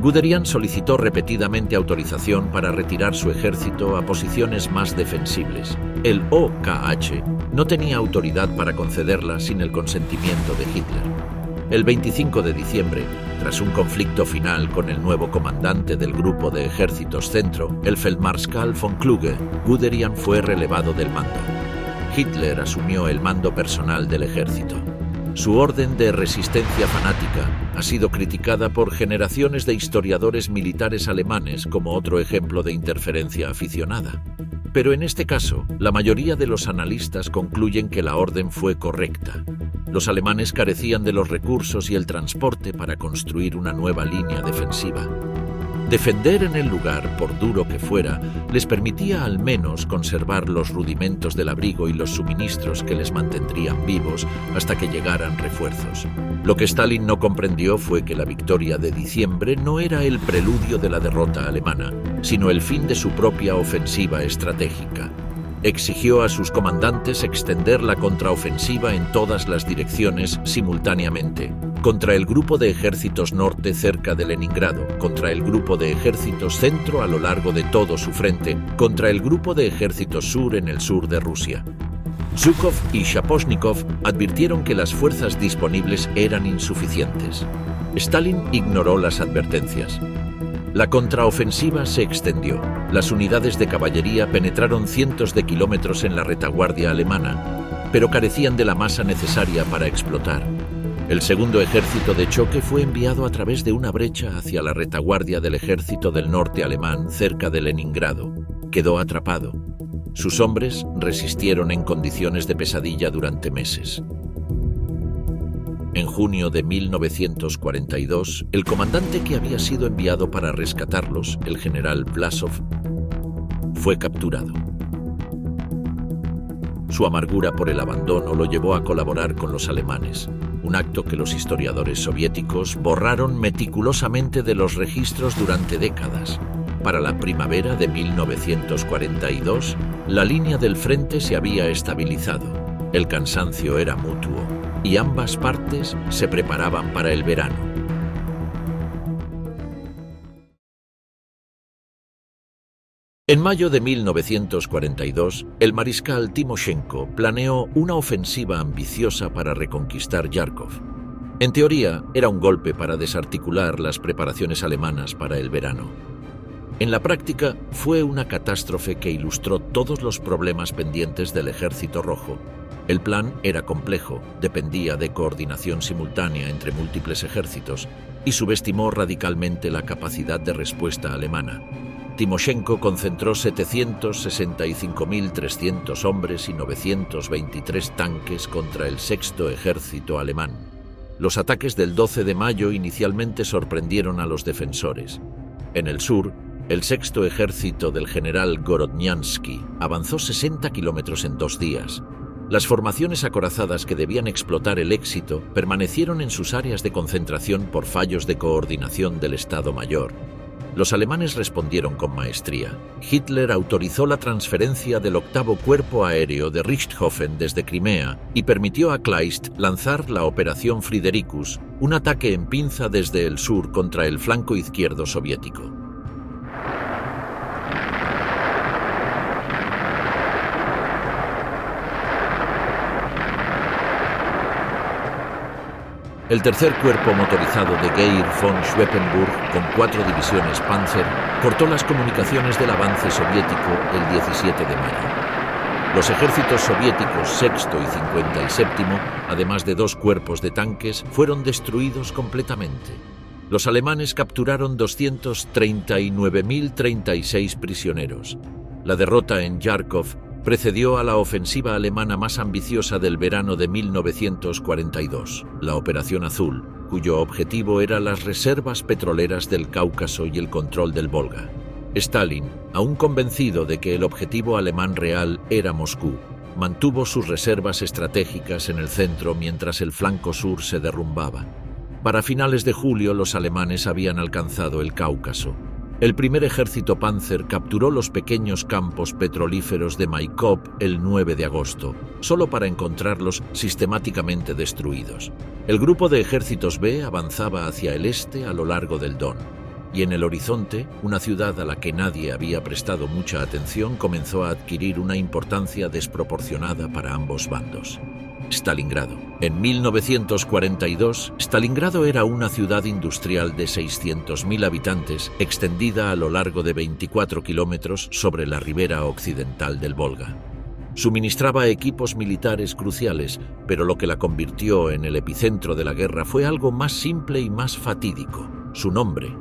[SPEAKER 1] Guderian solicitó repetidamente autorización para retirar su ejército a posiciones más defensibles. El OKH no tenía autoridad para concederla sin el consentimiento de Hitler. El 25 de diciembre, tras un conflicto final con el nuevo comandante del grupo de ejércitos centro, el Feldmarschall von Kluge, Guderian fue relevado del mando. Hitler asumió el mando personal del ejército. Su orden de resistencia fanática ha sido criticada por generaciones de historiadores militares alemanes como otro ejemplo de interferencia aficionada. Pero en este caso, la mayoría de los analistas concluyen que la orden fue correcta. Los alemanes carecían de los recursos y el transporte para construir una nueva línea defensiva. Defender en el lugar, por duro que fuera, les permitía al menos conservar los rudimentos del abrigo y los suministros que les mantendrían vivos hasta que llegaran refuerzos. Lo que Stalin no comprendió fue que la victoria de diciembre no era el preludio de la derrota alemana, sino el fin de su propia ofensiva estratégica. Exigió a sus comandantes extender la contraofensiva en todas las direcciones simultáneamente, contra el grupo de ejércitos norte cerca de Leningrado, contra el grupo de ejércitos centro a lo largo de todo su frente, contra el grupo de ejércitos sur en el sur de Rusia. Zhukov y Shaposhnikov advirtieron que las fuerzas disponibles eran insuficientes. Stalin ignoró las advertencias. La contraofensiva se extendió. Las unidades de caballería penetraron cientos de kilómetros en la retaguardia alemana, pero carecían de la masa necesaria para explotar. El 2º ejército de choque fue enviado a través de una brecha hacia la retaguardia del ejército del norte alemán cerca de Leningrado. Quedó atrapado. Sus hombres resistieron en condiciones de pesadilla durante meses. En junio de 1942, el comandante que había sido enviado para rescatarlos, el general Vlasov, fue capturado. Su amargura por el abandono lo llevó a colaborar con los alemanes, un acto que los historiadores soviéticos borraron meticulosamente de los registros durante décadas. Para la primavera de 1942, la línea del frente se había estabilizado, el cansancio era mutuo, y ambas partes se preparaban para el verano. En mayo de 1942, el mariscal Timoshenko planeó una ofensiva ambiciosa para reconquistar Kharkov. En teoría, era un golpe para desarticular las preparaciones alemanas para el verano. En la práctica, fue una catástrofe que ilustró todos los problemas pendientes del Ejército Rojo. El plan era complejo, dependía de coordinación simultánea entre múltiples ejércitos y subestimó radicalmente la capacidad de respuesta alemana. Timoshenko concentró 765.300 hombres y 923 tanques contra el 6º ejército alemán. Los ataques del 12 de mayo inicialmente sorprendieron a los defensores. En el sur, El sexto ejército del general Gorodniansky avanzó 60 kilómetros en 2 días. Las formaciones acorazadas que debían explotar el éxito permanecieron en sus áreas de concentración por fallos de coordinación del Estado Mayor. Los alemanes respondieron con maestría. Hitler autorizó la transferencia del 8º Cuerpo Aéreo de Richthofen desde Crimea y permitió a Kleist lanzar la Operación Fridericus, un ataque en pinza desde el sur contra el flanco izquierdo soviético. El tercer cuerpo motorizado de Geir von Schweppenburg, con 4 divisiones Panzer, cortó las comunicaciones del avance soviético el 17 de mayo. Los ejércitos soviéticos sexto y 57º, además de 2 cuerpos de tanques, fueron destruidos completamente. Los alemanes capturaron 239.036 prisioneros. La derrota en Yarkov precedió a la ofensiva alemana más ambiciosa del verano de 1942, la Operación Azul, cuyo objetivo era las reservas petroleras del Cáucaso y el control del Volga. Stalin, aún convencido de que el objetivo alemán real era Moscú, mantuvo sus reservas estratégicas en el centro mientras el flanco sur se derrumbaba. Para finales de julio, los alemanes habían alcanzado el Cáucaso. El primer ejército Panzer capturó los pequeños campos petrolíferos de Maikop el 9 de agosto, solo para encontrarlos sistemáticamente destruidos. El grupo de ejércitos B avanzaba hacia el este a lo largo del Don, y en el horizonte, una ciudad a la que nadie había prestado mucha atención comenzó a adquirir una importancia desproporcionada para ambos bandos. Stalingrado. En 1942, Stalingrado era una ciudad industrial de 600.000 habitantes, extendida a lo largo de 24 kilómetros sobre la ribera occidental del Volga. Suministraba equipos militares cruciales, pero lo que la convirtió en el epicentro de la guerra fue algo más simple y más fatídico: su nombre.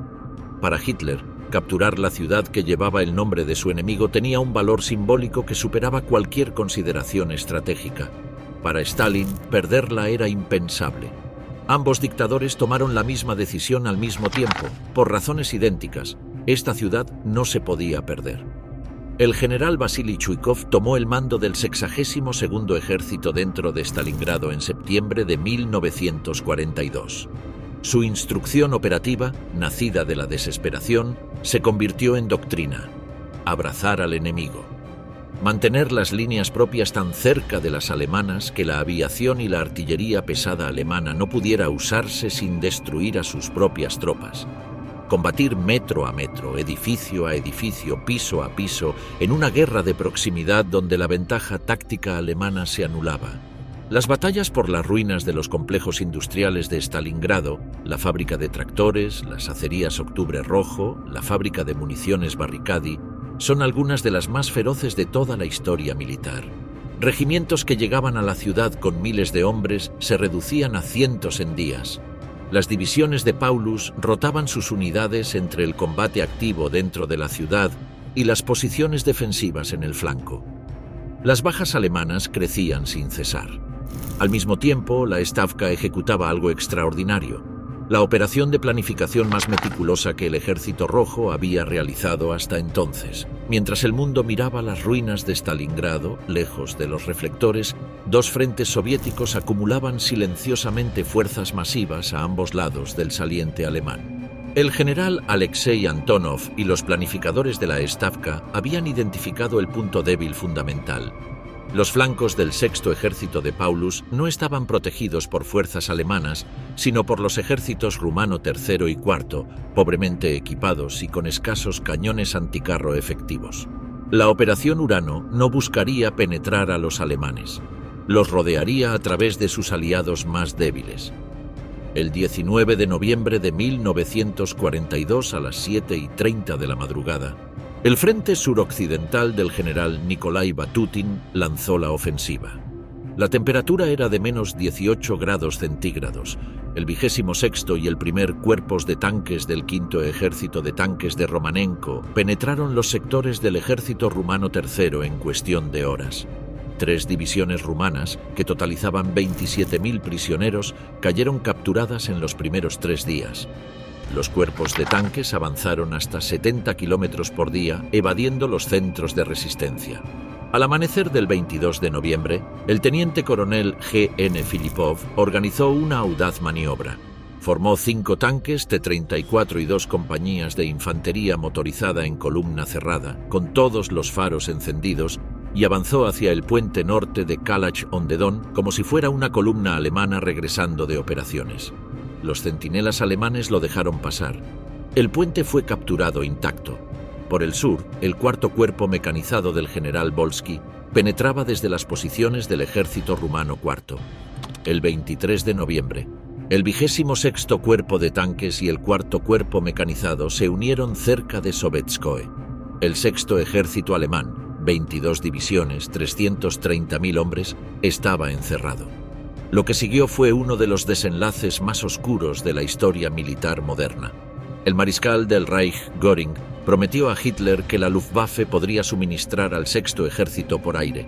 [SPEAKER 1] Para Hitler, capturar la ciudad que llevaba el nombre de su enemigo tenía un valor simbólico que superaba cualquier consideración estratégica. Para Stalin, perderla era impensable. Ambos dictadores tomaron la misma decisión al mismo tiempo, por razones idénticas. Esta ciudad no se podía perder. El general Vasily Chuikov tomó el mando del 62º ejército dentro de Stalingrado en septiembre de 1942. Su instrucción operativa, nacida de la desesperación, se convirtió en doctrina: abrazar al enemigo. Mantener las líneas propias tan cerca de las alemanas que la aviación y la artillería pesada alemana no pudiera usarse sin destruir a sus propias tropas. Combatir metro a metro, edificio a edificio, piso a piso, en una guerra de proximidad donde la ventaja táctica alemana se anulaba. Las batallas por las ruinas de los complejos industriales de Stalingrado, la fábrica de tractores, las acerías Octubre Rojo, la fábrica de municiones Barricadi, son algunas de las más feroces de toda la historia militar. Regimientos que llegaban a la ciudad con miles de hombres se reducían a cientos en días. Las divisiones de Paulus rotaban sus unidades entre el combate activo dentro de la ciudad y las posiciones defensivas en el flanco. Las bajas alemanas crecían sin cesar. Al mismo tiempo, la Stavka ejecutaba algo extraordinario: la operación de planificación más meticulosa que el Ejército Rojo había realizado hasta entonces. Mientras el mundo miraba las ruinas de Stalingrado, lejos de los reflectores, 2 frentes soviéticos acumulaban silenciosamente fuerzas masivas a ambos lados del saliente alemán. El general Alexei Antonov y los planificadores de la Stavka habían identificado el punto débil fundamental. Los flancos del sexto ejército de Paulus no estaban protegidos por fuerzas alemanas, sino por los ejércitos rumano tercero y cuarto, pobremente equipados y con escasos cañones anticarro efectivos. La Operación Urano no buscaría penetrar a los alemanes. Los rodearía a través de sus aliados más débiles. El 19 de noviembre de 1942, a las 7:30 de la madrugada, el frente suroccidental del general Nikolai Batutin lanzó la ofensiva. La temperatura era de menos 18 grados centígrados. El 26º y el primer cuerpos de tanques del quinto ejército de tanques de Romanenko penetraron los sectores del ejército rumano tercero en cuestión de horas. 3 divisiones rumanas, que totalizaban 27.000 prisioneros, cayeron capturadas en los primeros 3 días. Los cuerpos de tanques avanzaron hasta 70 kilómetros por día, evadiendo los centros de resistencia. Al amanecer del 22 de noviembre, el teniente coronel G.N. Filipov organizó una audaz maniobra. Formó 5 tanques T-34 y 2 compañías de infantería motorizada en columna cerrada, con todos los faros encendidos, y avanzó hacia el puente norte de Kalach-on-the-Don como si fuera una columna alemana regresando de operaciones. Los centinelas alemanes lo dejaron pasar. El puente fue capturado intacto. Por el sur, el cuarto cuerpo mecanizado del general Volsky penetraba desde las posiciones del ejército rumano IV. El 23 de noviembre, el 26º cuerpo de tanques y el cuarto cuerpo mecanizado se unieron cerca de Sovetskoe. El sexto ejército alemán, 22 divisiones, 330.000 hombres, estaba encerrado. Lo que siguió fue uno de los desenlaces más oscuros de la historia militar moderna. El mariscal del Reich, Göring, prometió a Hitler que la Luftwaffe podría suministrar al sexto ejército por aire.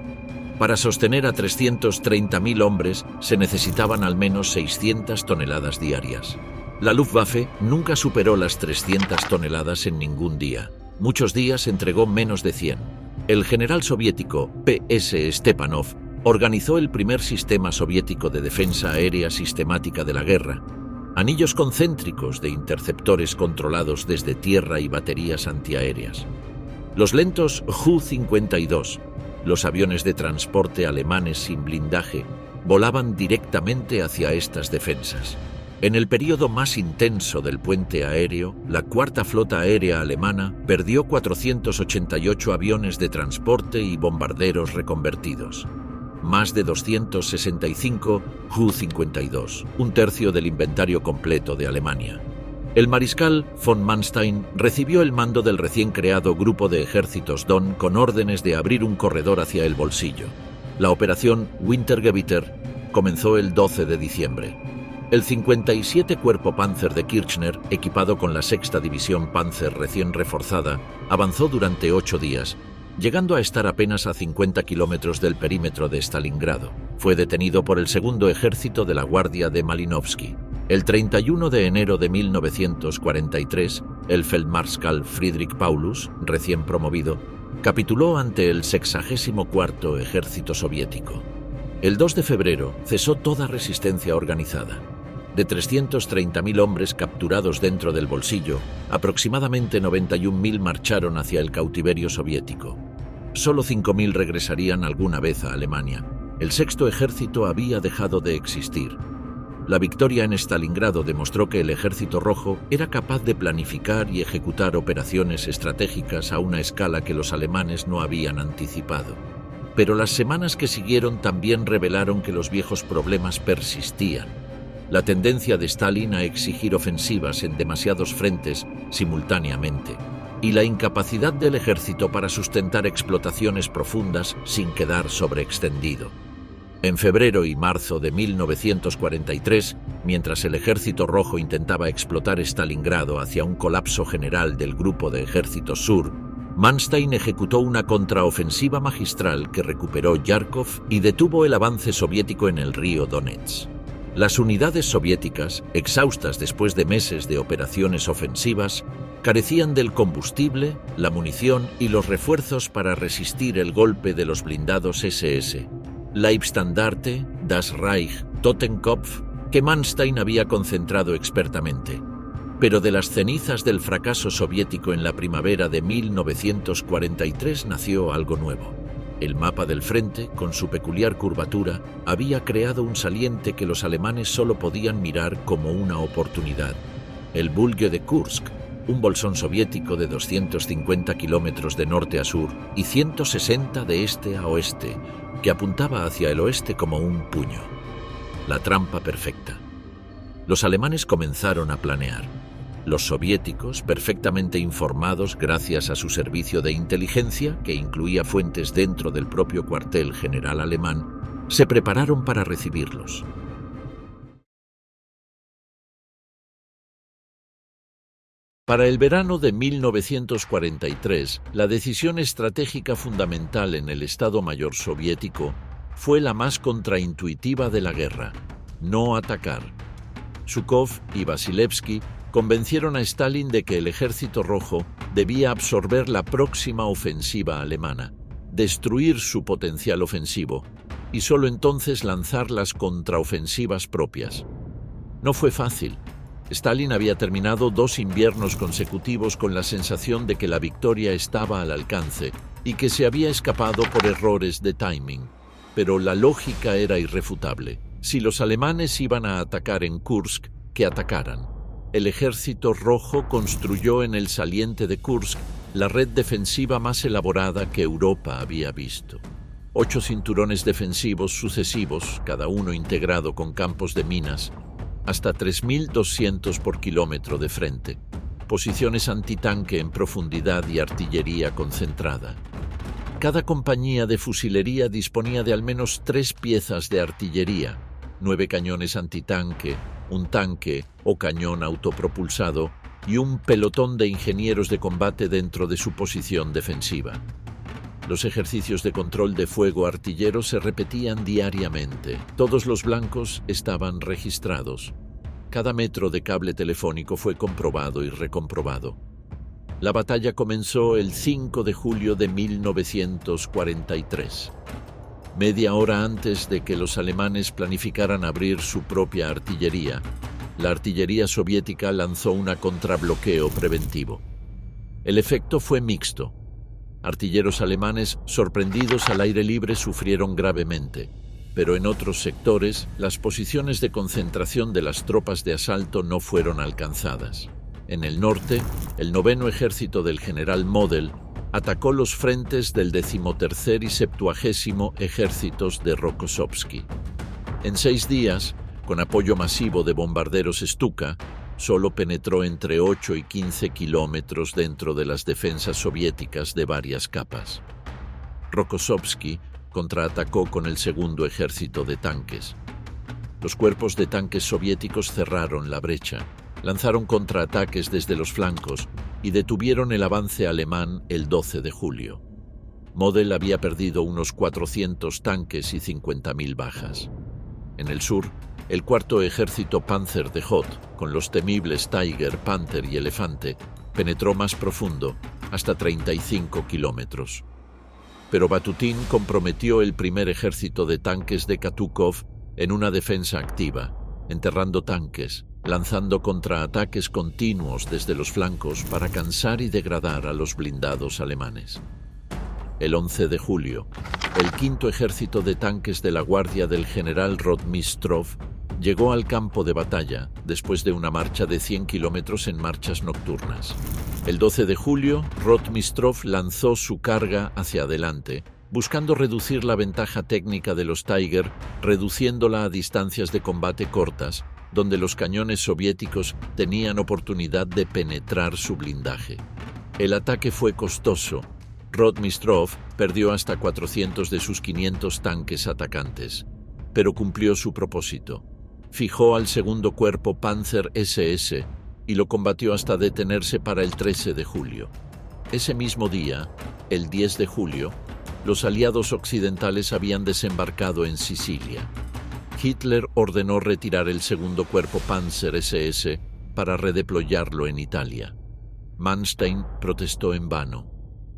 [SPEAKER 1] Para sostener a 330.000 hombres se necesitaban al menos 600 toneladas diarias. La Luftwaffe nunca superó las 300 toneladas en ningún día. Muchos días entregó menos de 100. El general soviético P.S. Stepanov organizó el primer sistema soviético de defensa aérea sistemática de la guerra, anillos concéntricos de interceptores controlados desde tierra y baterías antiaéreas. Los lentos Ju-52, los aviones de transporte alemanes sin blindaje, volaban directamente hacia estas defensas. En el período más intenso del puente aéreo, la Cuarta Flota Aérea Alemana perdió 488 aviones de transporte y bombarderos reconvertidos. Más de 265 Ju-52, un tercio del inventario completo de Alemania. El mariscal von Manstein recibió el mando del recién creado Grupo de Ejércitos Don con órdenes de abrir un corredor hacia el bolsillo. La operación Wintergewitter comenzó el 12 de diciembre. El 57 Cuerpo Panzer de Kirchner, equipado con la 6ª División Panzer recién reforzada, avanzó durante 8 días, llegando a estar apenas a 50 kilómetros del perímetro de Stalingrado. Fue detenido por el segundo ejército de la Guardia de Malinovsky. El 31 de enero de 1943, el Feldmarschall Friedrich Paulus, recién promovido, capituló ante el 64º Ejército Soviético. El 2 de febrero cesó toda resistencia organizada. De 330.000 hombres capturados dentro del bolsillo, aproximadamente 91.000 marcharon hacia el cautiverio soviético. Solo 5.000 regresarían alguna vez a Alemania. El sexto ejército había dejado de existir. La victoria en Stalingrado demostró que el Ejército Rojo era capaz de planificar y ejecutar operaciones estratégicas a una escala que los alemanes no habían anticipado. Pero las semanas que siguieron también revelaron que los viejos problemas persistían. La tendencia de Stalin a exigir ofensivas en demasiados frentes simultáneamente y la incapacidad del ejército para sustentar explotaciones profundas sin quedar sobreextendido. En febrero y marzo de 1943, mientras el Ejército Rojo intentaba explotar Stalingrado hacia un colapso general del Grupo de Ejércitos Sur, Manstein ejecutó una contraofensiva magistral que recuperó Yarkov y detuvo el avance soviético en el río Donets. Las unidades soviéticas, exhaustas después de meses de operaciones ofensivas, carecían del combustible, la munición y los refuerzos para resistir el golpe de los blindados SS. Leibstandarte, Das Reich, Totenkopf, que Manstein había concentrado expertamente. Pero de las cenizas del fracaso soviético en la primavera de 1943 nació algo nuevo. El mapa del frente, con su peculiar curvatura, había creado un saliente que los alemanes solo podían mirar como una oportunidad. El Bulge de Kursk, un bolsón soviético de 250 kilómetros de norte a sur y 160 de este a oeste, que apuntaba hacia el oeste como un puño. La trampa perfecta. Los alemanes comenzaron a planear. Los soviéticos, perfectamente informados gracias a su servicio de inteligencia, que incluía fuentes dentro del propio cuartel general alemán, se prepararon para recibirlos. Para el verano de 1943, la decisión estratégica fundamental en el Estado Mayor soviético fue la más contraintuitiva de la guerra: no atacar. Zhukov y Vasilevsky Convencieron a Stalin de que el Ejército Rojo debía absorber la próxima ofensiva alemana, destruir su potencial ofensivo y solo entonces lanzar las contraofensivas propias. No fue fácil. Stalin había terminado 2 inviernos consecutivos con la sensación de que la victoria estaba al alcance y que se había escapado por errores de timing. Pero la lógica era irrefutable. Si los alemanes iban a atacar en Kursk, que atacaran. El Ejército Rojo construyó en el saliente de Kursk la red defensiva más elaborada que Europa había visto. 8 cinturones defensivos sucesivos, cada uno integrado con campos de minas, hasta 3.200 por kilómetro de frente, posiciones antitanque en profundidad y artillería concentrada. Cada compañía de fusilería disponía de al menos 3 piezas de artillería, 9 cañones antitanque, un tanque o cañón autopropulsado y un pelotón de ingenieros de combate dentro de su posición defensiva. Los ejercicios de control de fuego artillero se repetían diariamente. Todos los blancos estaban registrados. Cada metro de cable telefónico fue comprobado y recomprobado. La batalla comenzó el 5 de julio de 1943. Media hora antes de que los alemanes planificaran abrir su propia artillería, la artillería soviética lanzó un contrabloqueo preventivo. El efecto fue mixto. Artilleros alemanes sorprendidos al aire libre sufrieron gravemente, pero en otros sectores las posiciones de concentración de las tropas de asalto no fueron alcanzadas. En el norte, el 9º ejército del general Model atacó los frentes del 13º y 70º ejércitos de Rokossovski. En 6 días, con apoyo masivo de bombarderos Stuka, solo penetró entre 8 y 15 kilómetros dentro de las defensas soviéticas de varias capas. Rokossovski contraatacó con el 2º ejército de tanques. Los cuerpos de tanques soviéticos cerraron la brecha, lanzaron contraataques desde los flancos y detuvieron el avance alemán el 12 de julio. Model había perdido unos 400 tanques y 50.000 bajas. En el sur, el 4º ejército Panzer de Hoth, con los temibles Tiger, Panther y Elefante, penetró más profundo, hasta 35 kilómetros. Pero Batutin comprometió el 1er ejército de tanques de Katukov en una defensa activa, enterrando tanques, lanzando contraataques continuos desde los flancos para cansar y degradar a los blindados alemanes. El 11 de julio, el 5º ejército de tanques de la guardia del general Rotmistrov llegó al campo de batalla después de una marcha de 100 kilómetros en marchas nocturnas. El 12 de julio, Rotmistrov lanzó su carga hacia adelante, buscando reducir la ventaja técnica de los Tiger, reduciéndola a distancias de combate cortas, donde los cañones soviéticos tenían oportunidad de penetrar su blindaje. El ataque fue costoso. Rotmistrov perdió hasta 400 de sus 500 tanques atacantes, pero cumplió su propósito. Fijó al 2º cuerpo Panzer SS y lo combatió hasta detenerse para el 13 de julio. Ese mismo día, el 10 de julio, los aliados occidentales habían desembarcado en Sicilia. Hitler ordenó retirar el 2º cuerpo Panzer SS para redeployarlo en Italia. Manstein protestó en vano.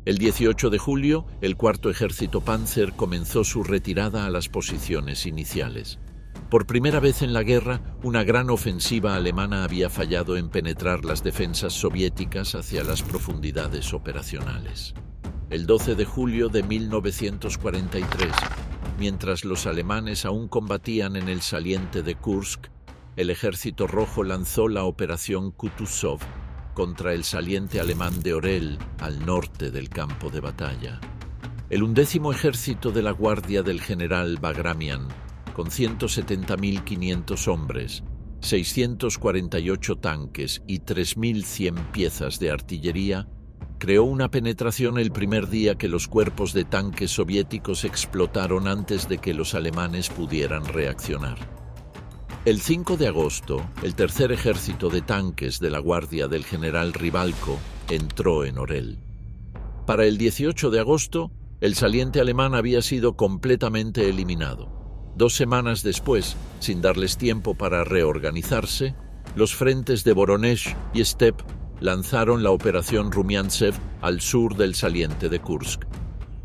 [SPEAKER 1] El 18 de julio, el 4º ejército Panzer comenzó su retirada a las posiciones iniciales. Por primera vez en la guerra, una gran ofensiva alemana había fallado en penetrar las defensas soviéticas hacia las profundidades operacionales. El 12 de julio de 1943, mientras los alemanes aún combatían en el saliente de Kursk, el Ejército Rojo lanzó la Operación Kutuzov contra el saliente alemán de Orel, al norte del campo de batalla. El 11º ejército de la guardia del general Bagramian, con 170.500 hombres, 648 tanques y 3.100 piezas de artillería, creó una penetración el primer día que los cuerpos de tanques soviéticos explotaron antes de que los alemanes pudieran reaccionar. El 5 de agosto, el 3er ejército de tanques de la guardia del general Ribalko entró en Orel. Para el 18 de agosto, el saliente alemán había sido completamente eliminado. 2 semanas después, sin darles tiempo para reorganizarse, Los frentes de Voronezh y Step lanzaron la Operación Rumiantsev al sur del saliente de Kursk.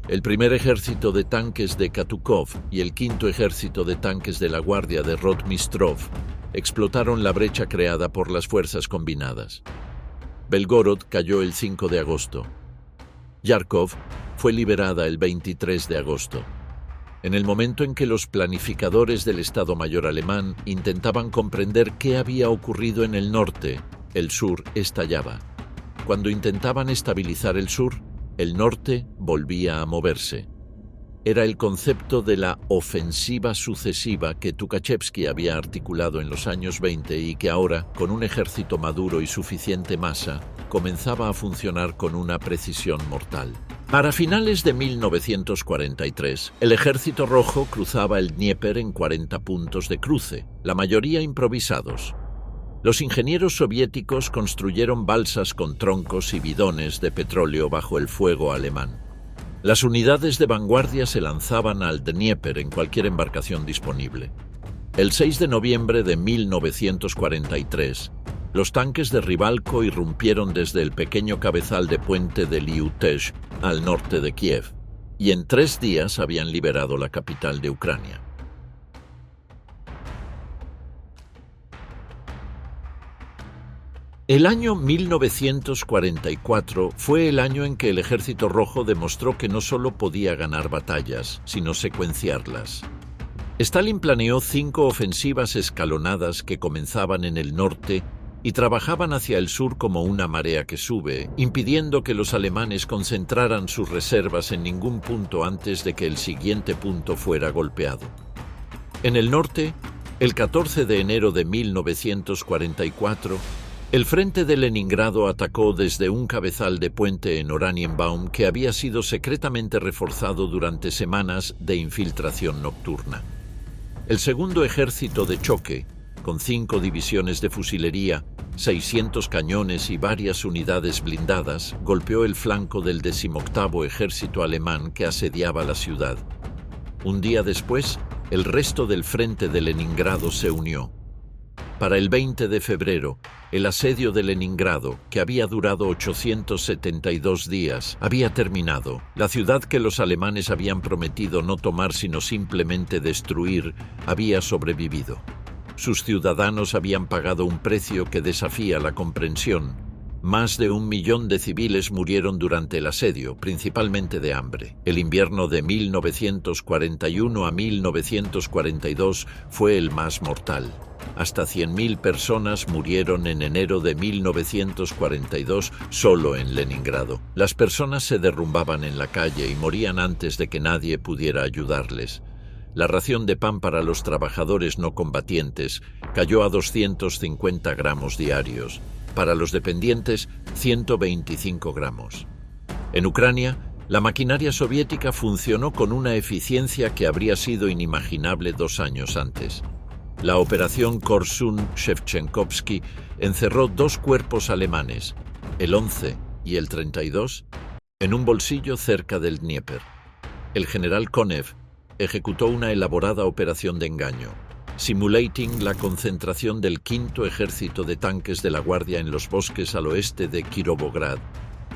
[SPEAKER 1] El primer ejército de tanques de Katukov y el quinto ejército de tanques de la Guardia de Rotmistrov explotaron la brecha creada por las fuerzas combinadas. Belgorod cayó el 5 de agosto. Yarkov fue liberada el 23 de agosto. En el momento en que los planificadores del Estado Mayor alemán intentaban comprender qué había ocurrido en el norte, el sur estallaba. Cuando intentaban estabilizar el sur, el norte volvía a moverse. Era el concepto de la ofensiva sucesiva que Tukhachevsky había articulado en los años 20 y que ahora, con un ejército maduro y suficiente masa, comenzaba a funcionar con una precisión mortal. Para finales de 1943, el Ejército Rojo cruzaba el Dnieper en 40 puntos de cruce, la mayoría improvisados. Los ingenieros soviéticos construyeron balsas con troncos y bidones de petróleo bajo el fuego alemán. Las unidades de vanguardia se lanzaban al Dnieper en cualquier embarcación disponible. El 6 de noviembre de 1943, los tanques de Ribalko irrumpieron desde el pequeño cabezal de puente de Liutezh al norte de Kiev, y en 3 días habían liberado la capital de Ucrania. El año 1944 fue el año en que el Ejército Rojo demostró que no solo podía ganar batallas, sino secuenciarlas. Stalin planeó 5 ofensivas escalonadas que comenzaban en el norte y trabajaban hacia el sur como una marea que sube, impidiendo que los alemanes concentraran sus reservas en ningún punto antes de que el siguiente punto fuera golpeado. En el norte, el 14 de enero de 1944, el frente de Leningrado atacó desde un cabezal de puente en Oranienbaum que había sido secretamente reforzado durante semanas de infiltración nocturna. El segundo ejército de choque, con 5 divisiones de fusilería, 600 cañones y varias unidades blindadas, golpeó el flanco del 18º ejército alemán que asediaba la ciudad. Un día después, el resto del frente de Leningrado se unió. Para el 20 de febrero, el asedio de Leningrado, que había durado 872 días, había terminado. La ciudad que los alemanes habían prometido no tomar sino simplemente destruir, había sobrevivido. Sus ciudadanos habían pagado un precio que desafía la comprensión. Más de 1 millón de civiles murieron durante el asedio, principalmente de hambre. El invierno de 1941 a 1942 fue el más mortal. Hasta 100.000 personas murieron en enero de 1942 solo en Leningrado. Las personas se derrumbaban en la calle y morían antes de que nadie pudiera ayudarles. La ración de pan para los trabajadores no combatientes cayó a 250 gramos diarios. Para los dependientes, 125 gramos. En Ucrania, la maquinaria soviética funcionó con una eficiencia que habría sido inimaginable 2 años antes. La operación Korsun-Shevchenkovsky encerró 2 cuerpos alemanes, el 11 y el 32, en un bolsillo cerca del Dnieper. El general Konev ejecutó una elaborada operación de engaño, simulating la concentración del 5º ejército de tanques de la Guardia en los bosques al oeste de Kirovograd,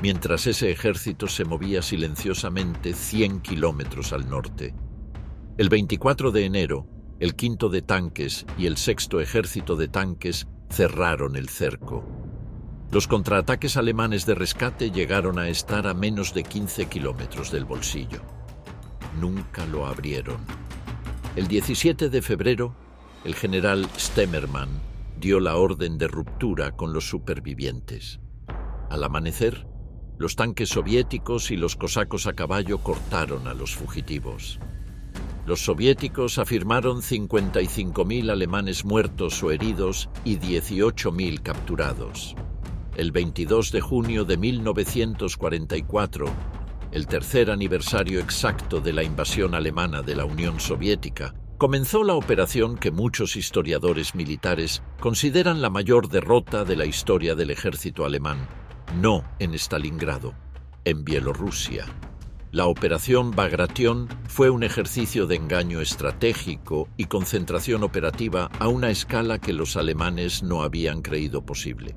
[SPEAKER 1] mientras ese ejército se movía silenciosamente 100 kilómetros al norte. El 24 de enero, el 5º de tanques y el 6º ejército de tanques cerraron el cerco. Los contraataques alemanes de rescate llegaron a estar a menos de 15 kilómetros del bolsillo. Nunca lo abrieron. El 17 de febrero, el general Stemmermann dio la orden de ruptura con los supervivientes. Al amanecer, los tanques soviéticos y los cosacos a caballo cortaron a los fugitivos. Los soviéticos afirmaron 55.000 alemanes muertos o heridos y 18.000 capturados. El 22 de junio de 1944, el tercer aniversario exacto de la invasión alemana de la Unión Soviética, comenzó la operación que muchos historiadores militares consideran la mayor derrota de la historia del ejército alemán, no en Stalingrado, en Bielorrusia. La Operación Bagration fue un ejercicio de engaño estratégico y concentración operativa a una escala que los alemanes no habían creído posible.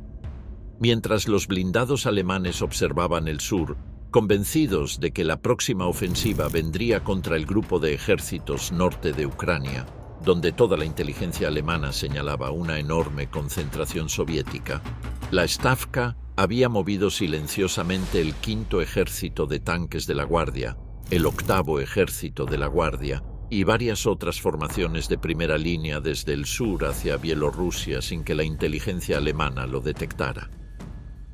[SPEAKER 1] Mientras los blindados alemanes observaban el sur, convencidos de que la próxima ofensiva vendría contra el grupo de ejércitos norte de Ucrania, donde toda la inteligencia alemana señalaba una enorme concentración soviética, la Stavka había movido silenciosamente el 5º ejército de tanques de la Guardia, el 8º ejército de la Guardia y varias otras formaciones de primera línea desde el sur hacia Bielorrusia sin que la inteligencia alemana lo detectara.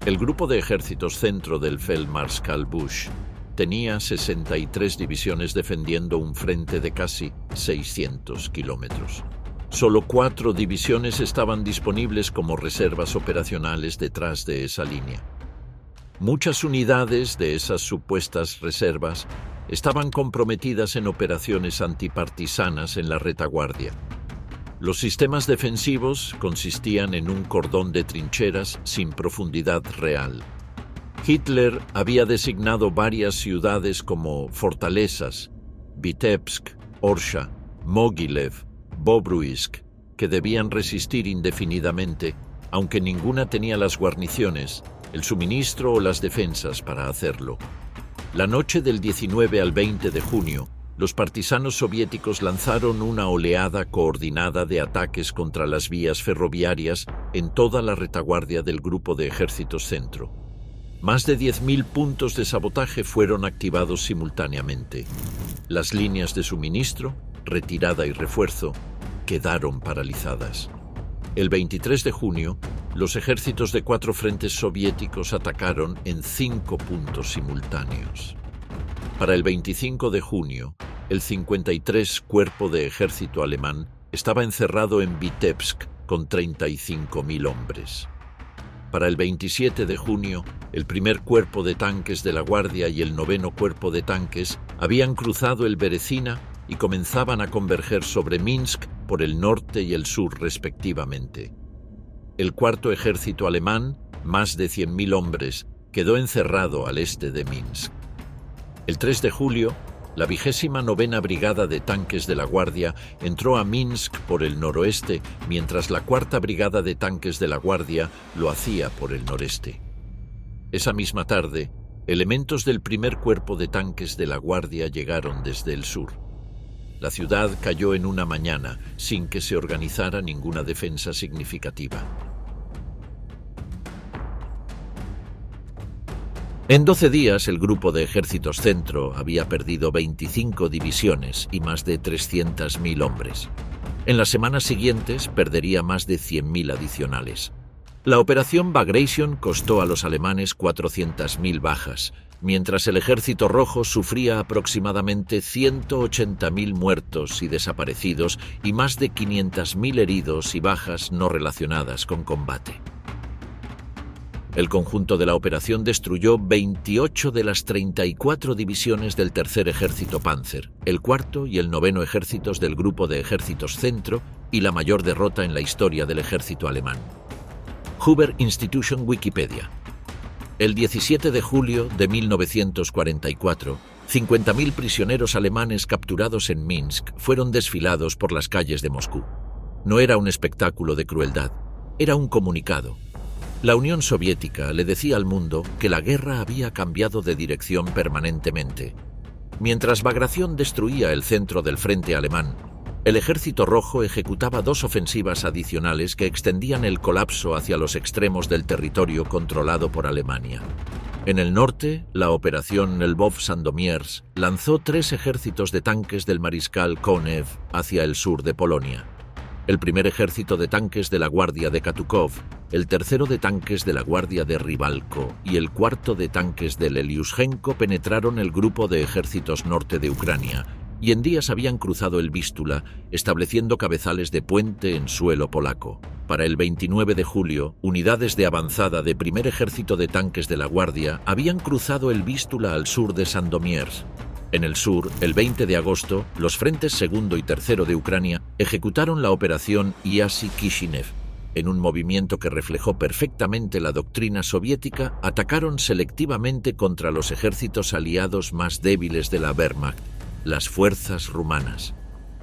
[SPEAKER 1] El grupo de ejércitos centro del Feldmarschall Busch tenía 63 divisiones defendiendo un frente de casi 600 kilómetros. Solo 4 divisiones estaban disponibles como reservas operacionales detrás de esa línea. Muchas unidades de esas supuestas reservas estaban comprometidas en operaciones antipartisanas en la retaguardia. Los sistemas defensivos consistían en un cordón de trincheras sin profundidad real. Hitler había designado varias ciudades como fortalezas, Vitebsk, Orsha, Mogilev, Bobruisk, que debían resistir indefinidamente, aunque ninguna tenía las guarniciones, el suministro o las defensas para hacerlo. La noche del 19 al 20 de junio, los partisanos soviéticos lanzaron una oleada coordinada de ataques contra las vías ferroviarias en toda la retaguardia del Grupo de Ejércitos Centro. Más de 10.000 puntos de sabotaje fueron activados simultáneamente. Las líneas de suministro, retirada y refuerzo, quedaron paralizadas. El 23 de junio, los ejércitos de 4 frentes soviéticos atacaron en 5 puntos simultáneos. Para el 25 de junio, el 53 Cuerpo de Ejército alemán estaba encerrado en Vitebsk con 35.000 hombres. Para el 27 de junio, el primer Cuerpo de Tanques de la Guardia y el 9º Cuerpo de Tanques habían cruzado el Berezina y comenzaban a converger sobre Minsk por el norte y el sur respectivamente. El 4º ejército alemán, más de 100.000 hombres, quedó encerrado al este de Minsk. El 3 de julio, la 29ª Brigada de Tanques de la Guardia entró a Minsk por el noroeste, mientras la 4ª Brigada de Tanques de la Guardia lo hacía por el noreste. Esa misma tarde, elementos del primer Cuerpo de Tanques de la Guardia llegaron desde el sur. La ciudad cayó en una mañana, sin que se organizara ninguna defensa significativa. En 12 días, el Grupo de Ejércitos Centro había perdido 25 divisiones y más de 300.000 hombres. En las semanas siguientes, perdería más de 100.000 adicionales. La Operación Bagration costó a los alemanes 400.000 bajas, mientras el Ejército Rojo sufría aproximadamente 180.000 muertos y desaparecidos y más de 500.000 heridos y bajas no relacionadas con combate. El conjunto de la operación destruyó 28 de las 34 divisiones del Tercer Ejército Panzer, el 4º y el 9º ejércitos del Grupo de Ejércitos Centro y la mayor derrota en la historia del ejército alemán. Hoover Institution Wikipedia. El 17 de julio de 1944, 50.000 prisioneros alemanes capturados en Minsk fueron desfilados por las calles de Moscú. No era un espectáculo de crueldad, era un comunicado. La Unión Soviética le decía al mundo que la guerra había cambiado de dirección permanentemente. Mientras Bagration destruía el centro del frente alemán, el Ejército Rojo ejecutaba 2 ofensivas adicionales que extendían el colapso hacia los extremos del territorio controlado por Alemania. En el norte, la Operación Lvov-Sandomierz lanzó 3 ejércitos de tanques del mariscal Konev hacia el sur de Polonia. El primer ejército de tanques de la Guardia de Katukov, el tercero de tanques de la Guardia de Ribalko y el 4º de tanques de Leliushenko penetraron el grupo de ejércitos norte de Ucrania y en días habían cruzado el Vístula, estableciendo cabezales de puente en suelo polaco. Para el 29 de julio, unidades de avanzada de primer ejército de tanques de la Guardia habían cruzado el Vístula al sur de Sandomierz. En el sur, el 20 de agosto, los frentes segundo y tercero de Ucrania ejecutaron la operación Iasi-Kishinev. En un movimiento que reflejó perfectamente la doctrina soviética, atacaron selectivamente contra los ejércitos aliados más débiles de la Wehrmacht, las fuerzas rumanas.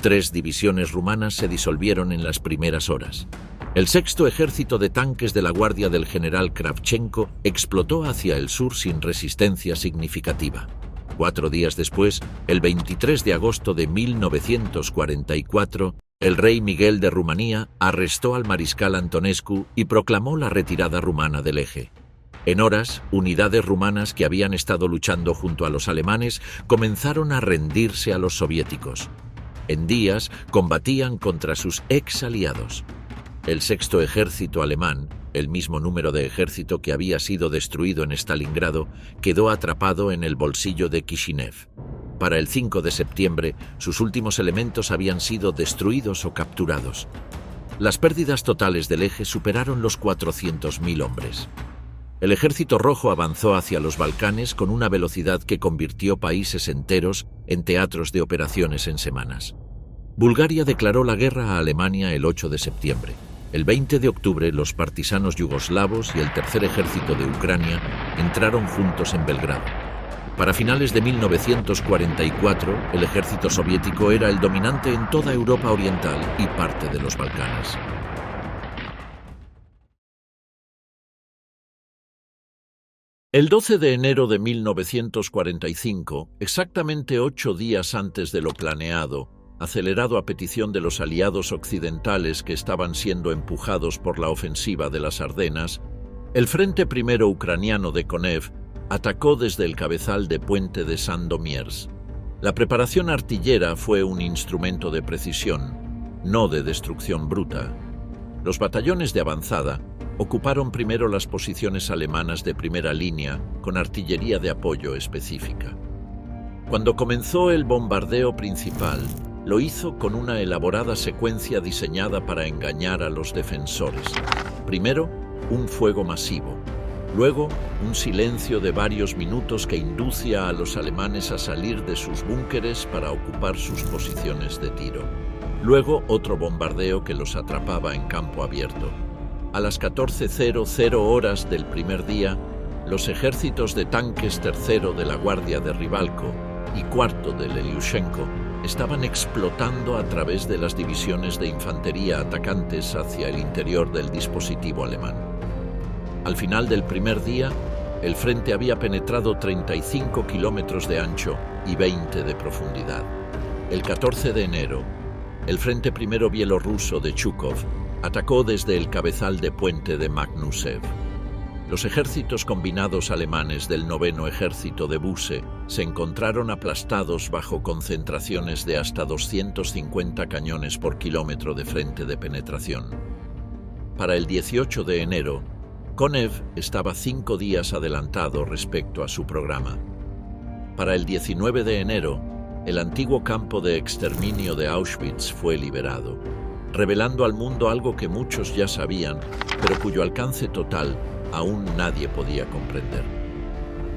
[SPEAKER 1] 3 divisiones rumanas se disolvieron en las primeras horas. El sexto ejército de tanques de la guardia del general Kravchenko explotó hacia el sur sin resistencia significativa. 4 días después, el 23 de agosto de 1944, el rey Miguel de Rumanía arrestó al mariscal Antonescu y proclamó la retirada rumana del eje. En horas, unidades rumanas que habían estado luchando junto a los alemanes comenzaron a rendirse a los soviéticos. En días, combatían contra sus ex aliados. El sexto ejército alemán, el mismo número de ejército que había sido destruido en Stalingrado, quedó atrapado en el bolsillo de Kishinev. Para el 5 de septiembre, sus últimos elementos habían sido destruidos o capturados. Las pérdidas totales del eje superaron los 400.000 hombres. El ejército rojo avanzó hacia los Balcanes con una velocidad que convirtió países enteros en teatros de operaciones en semanas. Bulgaria declaró la guerra a Alemania el 8 de septiembre. El 20 de octubre, los partisanos yugoslavos y el tercer ejército de Ucrania entraron juntos en Belgrado. Para finales de 1944, el ejército soviético era el dominante en toda Europa Oriental y parte de los Balcanes. El 12 de enero de 1945, exactamente 8 días antes de lo planeado, acelerado a petición de los aliados occidentales que estaban siendo empujados por la ofensiva de las Ardenas, el Frente Primero Ucraniano de Konev atacó desde el cabezal de puente de Sandomierz. La preparación artillera fue un instrumento de precisión, no de destrucción bruta. Los batallones de avanzada ocuparon primero las posiciones alemanas de primera línea con artillería de apoyo específica. Cuando comenzó el bombardeo principal, lo hizo con una elaborada secuencia diseñada para engañar a los defensores. Primero, un fuego masivo. Luego, un silencio de varios minutos que inducía a los alemanes a salir de sus búnkeres para ocupar sus posiciones de tiro. Luego, otro bombardeo que los atrapaba en campo abierto. A las 14:00 horas del primer día, los ejércitos de tanques tercero de la Guardia de Ribalko y cuarto de Leliushenko estaban explotando a través de las divisiones de infantería atacantes hacia el interior del dispositivo alemán. Al final del primer día, el frente había penetrado 35 kilómetros de ancho y 20 de profundidad. El 14 de enero, el Frente Primero Bielorruso de Chukov atacó desde el cabezal de puente de Magnusev. Los ejércitos combinados alemanes del noveno ejército de Buse se encontraron aplastados bajo concentraciones de hasta 250 cañones por kilómetro de frente de penetración. Para el 18 de enero, Konev estaba 5 días adelantado respecto a su programa. Para el 19 de enero, el antiguo campo de exterminio de Auschwitz fue liberado, revelando al mundo algo que muchos ya sabían, pero cuyo alcance total aún nadie podía comprender.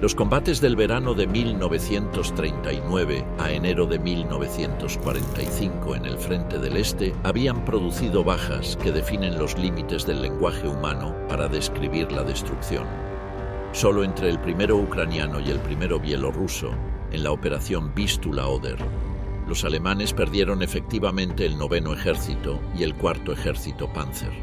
[SPEAKER 1] Los combates del verano de 1939 a enero de 1945 en el Frente del Este habían producido bajas que definen los límites del lenguaje humano para describir la destrucción. Solo entre el primero ucraniano y el primero bielorruso, en la operación Vistula-Oder, los alemanes perdieron efectivamente el noveno ejército y el cuarto ejército Panzer.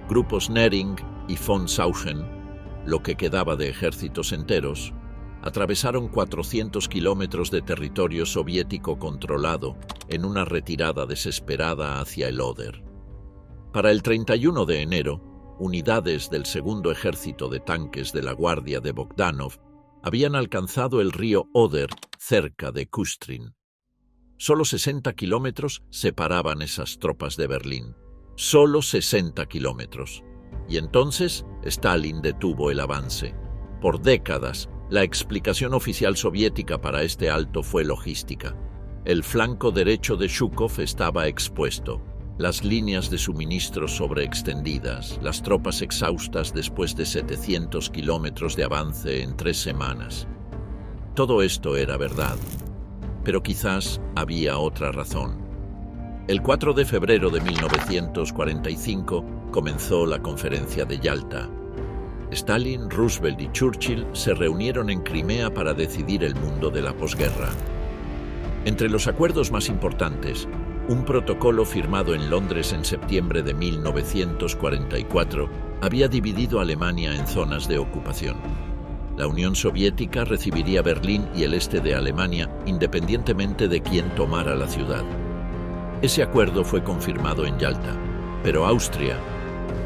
[SPEAKER 1] Grupos Nering y von Sauchen, lo que quedaba de ejércitos enteros, atravesaron 400 kilómetros de territorio soviético controlado en una retirada desesperada hacia el Oder. Para el 31 de enero, unidades del segundo ejército de tanques de la Guardia de Bogdanov habían alcanzado el río Oder cerca de Kustrin. Solo 60 kilómetros separaban esas tropas de Berlín. Solo 60 kilómetros. Y entonces Stalin detuvo el avance. Por décadas, la explicación oficial soviética para este alto fue logística. El flanco derecho de Zhukov estaba expuesto, las líneas de suministro sobreextendidas, las tropas exhaustas después de 700 kilómetros de avance en 3 semanas. Todo esto era verdad, pero quizás había otra razón. El 4 de febrero de 1945 comenzó la Conferencia de Yalta. Stalin, Roosevelt y Churchill se reunieron en Crimea para decidir el mundo de la posguerra. Entre los acuerdos más importantes, un protocolo firmado en Londres en septiembre de 1944 había dividido a Alemania en zonas de ocupación. La Unión Soviética recibiría Berlín y el este de Alemania independientemente de quién tomara la ciudad. Ese acuerdo fue confirmado en Yalta, pero Austria,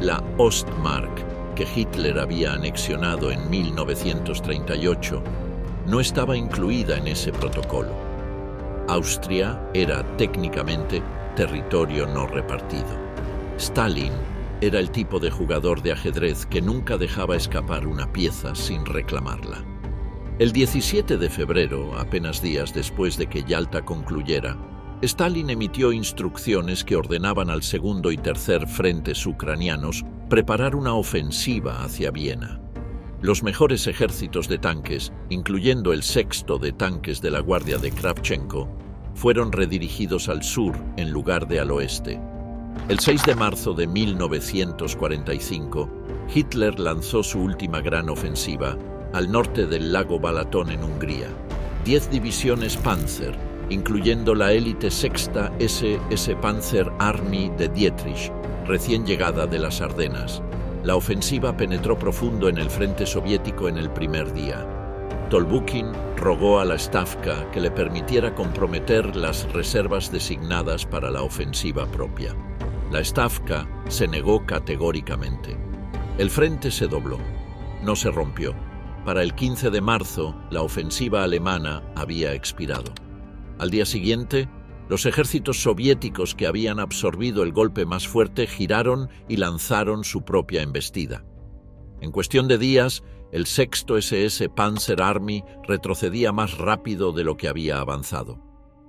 [SPEAKER 1] la Ostmark, que Hitler había anexionado en 1938, no estaba incluida en ese protocolo. Austria era técnicamente territorio no repartido. Stalin era el tipo de jugador de ajedrez que nunca dejaba escapar una pieza sin reclamarla. El 17 de febrero, apenas días después de que Yalta concluyera, Stalin emitió instrucciones que ordenaban al segundo y tercer frentes ucranianos preparar una ofensiva hacia Viena. Los mejores ejércitos de tanques, incluyendo el sexto de tanques de la Guardia de Kravchenko, fueron redirigidos al sur en lugar de al oeste. El 6 de marzo de 1945, Hitler lanzó su última gran ofensiva al norte del lago Balatón en Hungría. 10 divisiones Panzer, incluyendo la élite sexta SS Panzer Army de Dietrich, recién llegada de las Ardenas. La ofensiva penetró profundo en el frente soviético en el primer día. Tolbukin rogó a la Stavka que le permitiera comprometer las reservas designadas para la ofensiva propia. La Stavka se negó categóricamente. El frente se dobló, no se rompió. Para el 15 de marzo, la ofensiva alemana había expirado. Al día siguiente, los ejércitos soviéticos que habían absorbido el golpe más fuerte giraron y lanzaron su propia embestida. En cuestión de días, el sexto SS Panzer Army retrocedía más rápido de lo que había avanzado.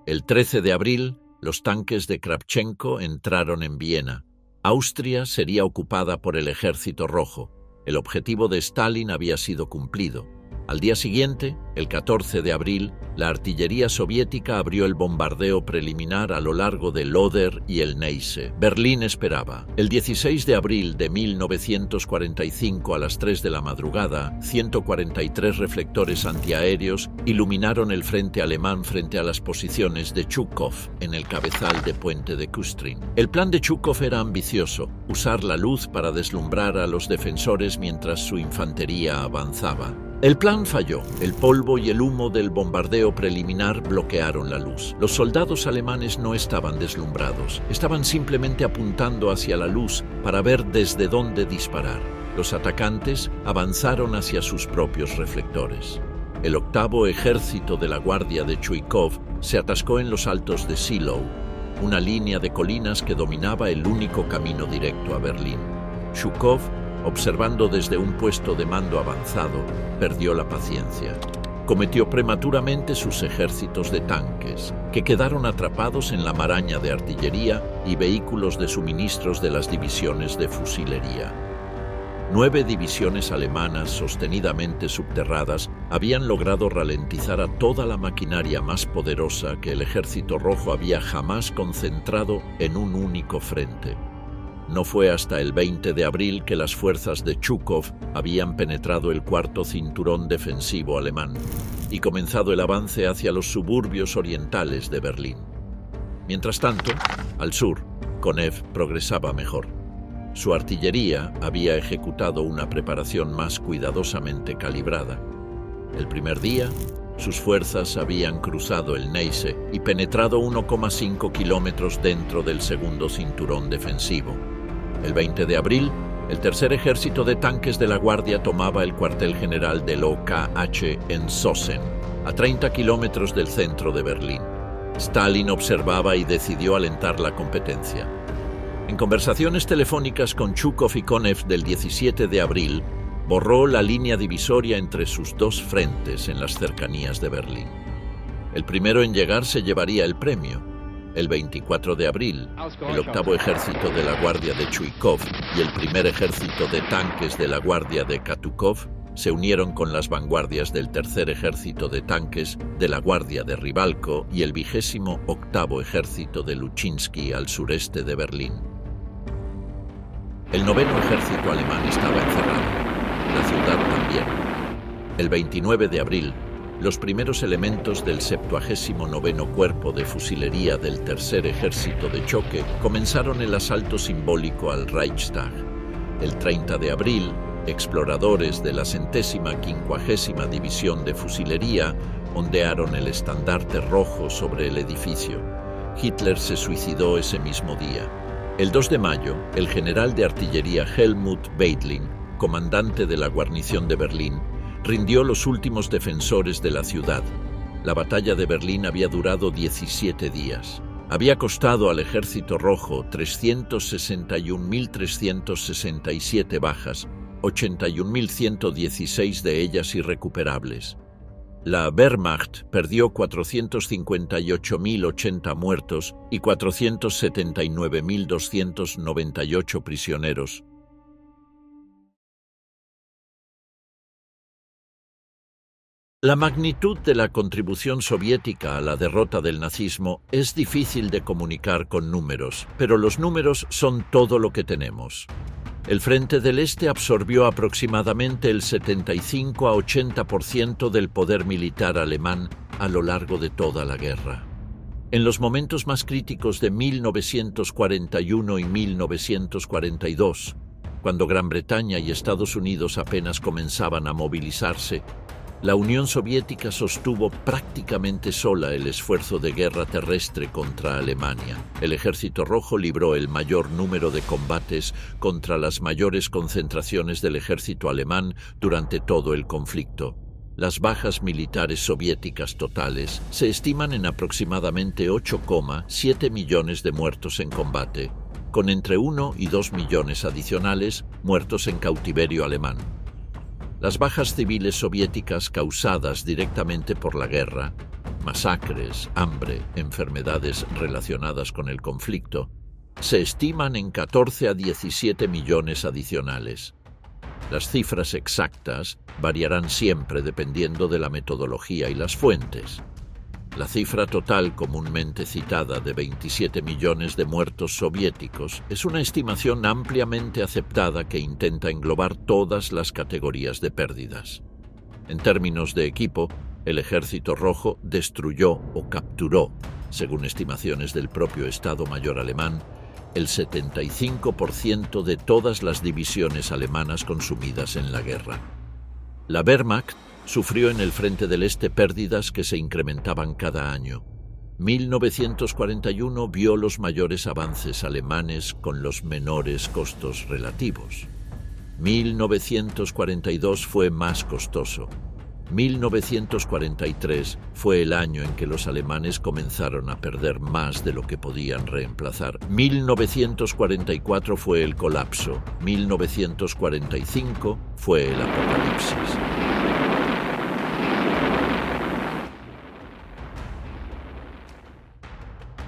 [SPEAKER 1] El 13 de abril, los tanques de Kravchenko entraron en Viena. Austria sería ocupada por el Ejército Rojo. El objetivo de Stalin había sido cumplido. Al día siguiente, el 14 de abril, la artillería soviética abrió el bombardeo preliminar a lo largo del Oder y el Neisse. Berlín esperaba. El 16 de abril de 1945 a las 3 de la madrugada, 143 reflectores antiaéreos iluminaron el frente alemán frente a las posiciones de Zhukov en el cabezal de Puente de Kustrin. El plan de Zhukov era ambicioso, usar la luz para deslumbrar a los defensores mientras su infantería avanzaba. El plan falló. El polvo y el humo del bombardeo preliminar bloquearon la luz. Los soldados alemanes no estaban deslumbrados, estaban simplemente apuntando hacia la luz para ver desde dónde disparar. Los atacantes avanzaron hacia sus propios reflectores. El octavo ejército de la Guardia de Chuikov se atascó en los altos de Seelow, una línea de colinas que dominaba el único camino directo a Berlín. Zhukov, observando desde un puesto de mando avanzado, perdió la paciencia. Cometió prematuramente sus ejércitos de tanques, que quedaron atrapados en la maraña de artillería y vehículos de suministros de las divisiones de fusilería. 9 divisiones alemanas sostenidamente subterradas habían logrado ralentizar a toda la maquinaria más poderosa que el Ejército Rojo había jamás concentrado en un único frente. No fue hasta el 20 de abril que las fuerzas de Zhukov habían penetrado el cuarto cinturón defensivo alemán y comenzado el avance hacia los suburbios orientales de Berlín. Mientras tanto, al sur, Konev progresaba mejor. Su artillería había ejecutado una preparación más cuidadosamente calibrada. El primer día, sus fuerzas habían cruzado el Neisse y penetrado 1,5 kilómetros dentro del segundo cinturón defensivo. El 20 de abril, el tercer ejército de tanques de la Guardia tomaba el cuartel general del OKH en Sosen, a 30 kilómetros del centro de Berlín. Stalin observaba y decidió alentar la competencia. En conversaciones telefónicas con Zhukov y Konev del 17 de abril, borró la línea divisoria entre sus dos frentes en las cercanías de Berlín. El primero en llegar se llevaría el premio. El 24 de abril, el octavo ejército de la Guardia de Chuikov y el primer ejército de tanques de la Guardia de Katukov se unieron con las vanguardias del Tercer Ejército de Tanques, de la Guardia de Ribalco y el 28º Ejército de Luchinsky al sureste de Berlín. El 9º Ejército alemán estaba encerrado, la ciudad también. El 29 de abril, los primeros elementos del 79º Cuerpo de Fusilería del Tercer Ejército de Choque comenzaron el asalto simbólico al Reichstag. El 30 de abril, exploradores de la 150ª División de Fusilería ondearon el estandarte rojo sobre el edificio. Hitler se suicidó ese mismo día. El 2 de mayo, el general de artillería Helmut Weidling, comandante de la guarnición de Berlín, rindió los últimos defensores de la ciudad. La batalla de Berlín había durado 17 días. Había costado al Ejército Rojo 361.367 bajas, 81.116 de ellas irrecuperables. La Wehrmacht perdió 458.080 muertos y 479.298 prisioneros. La magnitud de la contribución soviética a la derrota del nazismo es difícil de comunicar con números, pero los números son todo lo que tenemos. El Frente del Este absorbió aproximadamente el 75 a 80% del poder militar alemán a lo largo de toda la guerra. En los momentos más críticos de 1941 y 1942, cuando Gran Bretaña y Estados Unidos apenas comenzaban a movilizarse, la Unión Soviética sostuvo prácticamente sola el esfuerzo de guerra terrestre contra Alemania. El Ejército Rojo libró el mayor número de combates contra las mayores concentraciones del ejército alemán durante todo el conflicto. Las bajas militares soviéticas totales se estiman en aproximadamente 8,7 millones de muertos en combate, con entre 1 y 2 millones adicionales muertos en cautiverio alemán. Las bajas civiles soviéticas causadas directamente por la guerra, masacres, hambre, enfermedades relacionadas con el conflicto, se estiman en 14 a 17 millones adicionales. Las cifras exactas variarán siempre dependiendo de la metodología y las fuentes. La cifra total comúnmente citada de 27 millones de muertos soviéticos es una estimación ampliamente aceptada que intenta englobar todas las categorías de pérdidas. En términos de equipo, el Ejército Rojo destruyó o capturó, según estimaciones del propio Estado Mayor alemán, el 75% de todas las divisiones alemanas consumidas en la guerra. La Wehrmacht sufrió en el Frente del Este pérdidas que se incrementaban cada año. 1941 vio los mayores avances alemanes con los menores costos relativos. 1942 fue más costoso. 1943 fue el año en que los alemanes comenzaron a perder más de lo que podían reemplazar. 1944 fue el colapso. 1945 fue el apocalipsis.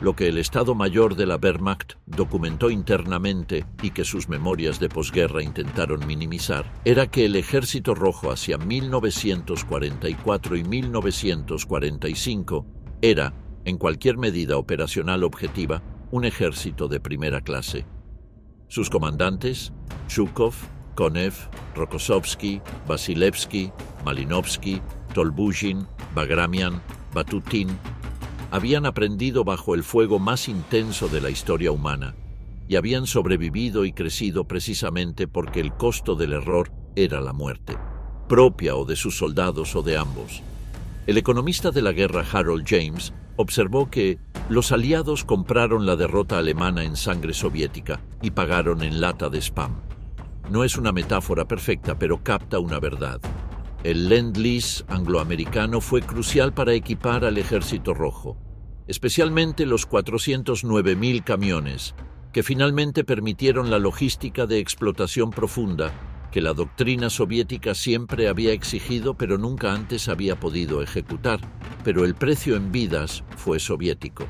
[SPEAKER 1] Lo que el Estado Mayor de la Wehrmacht documentó internamente y que sus memorias de posguerra intentaron minimizar, era que el Ejército Rojo hacia 1944 y 1945 era, en cualquier medida operacional objetiva, un ejército de primera clase. Sus comandantes, Zhukov, Konev, Rokossovsky, Vasilevsky, Malinovsky, Tolbuzhin, Bagramian, Batutin, habían aprendido bajo el fuego más intenso de la historia humana y habían sobrevivido y crecido precisamente porque el costo del error era la muerte, propia o de sus soldados o de ambos. El economista de la guerra Harold James observó que los aliados compraron la derrota alemana en sangre soviética y pagaron en lata de spam. No es una metáfora perfecta, pero capta una verdad. El Lend-Lease angloamericano fue crucial para equipar al Ejército Rojo, especialmente los 409.000 camiones, que finalmente permitieron la logística de explotación profunda que la doctrina soviética siempre había exigido pero nunca antes había podido ejecutar, pero el precio en vidas fue soviético.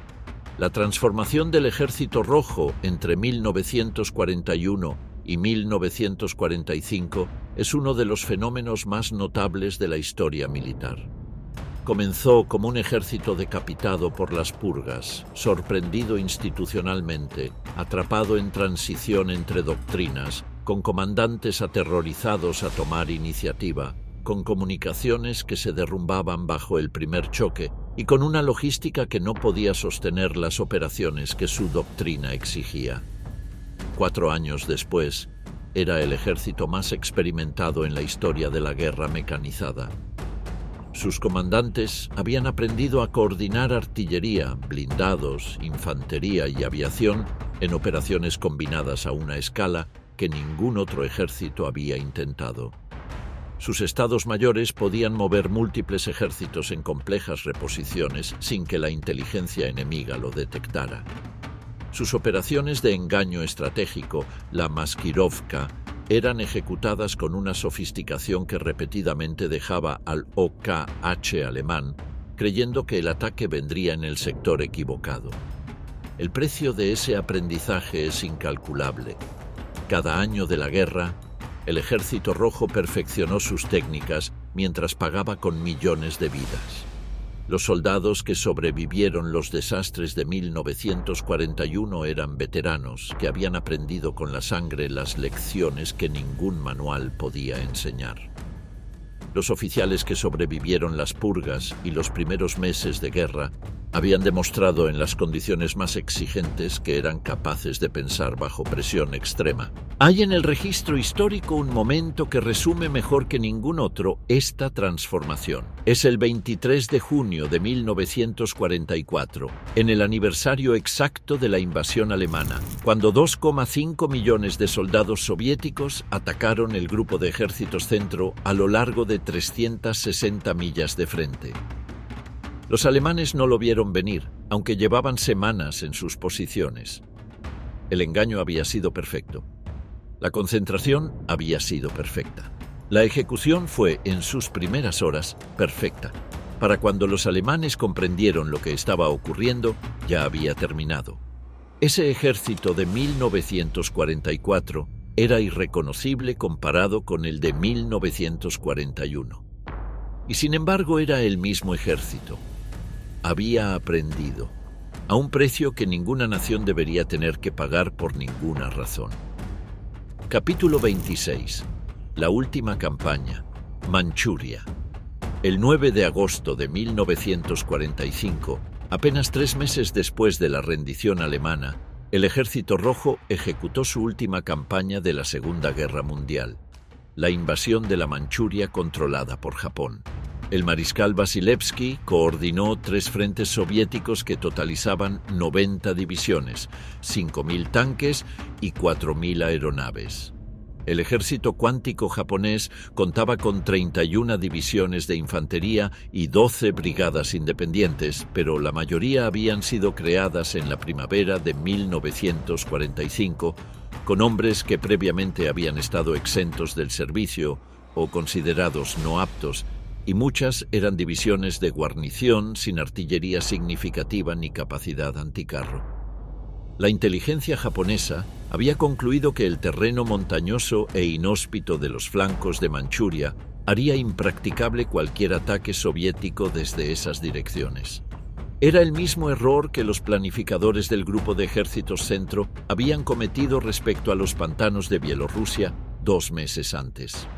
[SPEAKER 1] La transformación del Ejército Rojo entre 1941 y y 1945 es uno de los fenómenos más notables de la historia militar. Comenzó como un ejército decapitado por las purgas, sorprendido institucionalmente, atrapado en transición entre doctrinas, con comandantes aterrorizados a tomar iniciativa, con comunicaciones que se derrumbaban bajo el primer choque y con una logística que no podía sostener las operaciones que su doctrina exigía. 4 años después, era el ejército más experimentado en la historia de la guerra mecanizada. Sus comandantes habían aprendido a coordinar artillería, blindados, infantería y aviación en operaciones combinadas a una escala que ningún otro ejército había intentado. Sus estados mayores podían mover múltiples ejércitos en complejas reposiciones sin que la inteligencia enemiga lo detectara. Sus operaciones de engaño estratégico, la Maskirovka, eran ejecutadas con una sofisticación que repetidamente dejaba al OKH alemán creyendo que el ataque vendría en el sector equivocado. El precio de ese aprendizaje es incalculable. Cada año de la guerra, el Ejército Rojo perfeccionó sus técnicas mientras pagaba con millones de vidas. Los soldados que sobrevivieron los desastres de 1941 eran veteranos que habían aprendido con la sangre las lecciones que ningún manual podía enseñar. Los oficiales que sobrevivieron las purgas y los primeros meses de guerra habían demostrado en las condiciones más exigentes que eran capaces de pensar bajo presión extrema. Hay en el registro histórico un momento que resume mejor que ningún otro esta transformación. Es el 23 de junio de 1944, en el aniversario exacto de la invasión alemana, cuando 2,5 millones de soldados soviéticos atacaron el grupo de ejércitos centro a lo largo de 360 millas de frente. Los alemanes no lo vieron venir, aunque llevaban semanas en sus posiciones. El engaño había sido perfecto. La concentración había sido perfecta. La ejecución fue, en sus primeras horas, perfecta. Para cuando los alemanes comprendieron lo que estaba ocurriendo, ya había terminado. Ese ejército de 1944 era irreconocible comparado con el de 1941. Y sin embargo era el mismo ejército. Había aprendido, a un precio que ninguna nación debería tener que pagar por ninguna razón. Capítulo 26. La última campaña. Manchuria. El 9 de agosto de 1945, apenas 3 meses después de la rendición alemana, el Ejército Rojo ejecutó su última campaña de la Segunda Guerra Mundial, la invasión de la Manchuria controlada por Japón. El mariscal Vasilevsky coordinó 3 frentes soviéticos que totalizaban 90 divisiones, 5.000 tanques y 4.000 aeronaves. El ejército cuántico japonés contaba con 31 divisiones de infantería y 12 brigadas independientes, pero la mayoría habían sido creadas en la primavera de 1945, con hombres que previamente habían estado exentos del servicio o considerados no aptos, y muchas eran divisiones de guarnición sin artillería significativa ni capacidad anticarro. La inteligencia japonesa había concluido que el terreno montañoso e inhóspito de los flancos de Manchuria haría impracticable cualquier ataque soviético desde esas direcciones. Era el mismo error que los planificadores del Grupo de Ejércitos Centro habían cometido respecto a los pantanos de Bielorrusia 2 meses antes.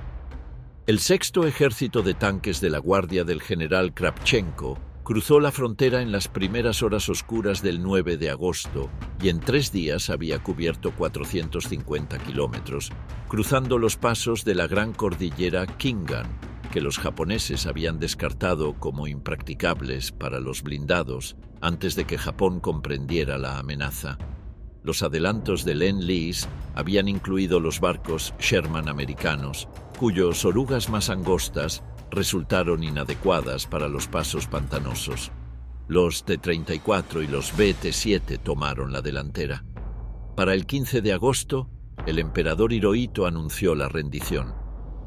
[SPEAKER 1] El 6º Ejército de Tanques de la Guardia del general Kravchenko cruzó la frontera en las primeras horas oscuras del 9 de agosto y en 3 días había cubierto 450 kilómetros, cruzando los pasos de la gran cordillera Khingan, que los japoneses habían descartado como impracticables para los blindados antes de que Japón comprendiera la amenaza. Los adelantos de Lend-Lease habían incluido los barcos Sherman americanos, cuyos orugas más angostas resultaron inadecuadas para los pasos pantanosos. Los T-34 y los BT-7 tomaron la delantera. Para el 15 de agosto, el emperador Hirohito anunció la rendición.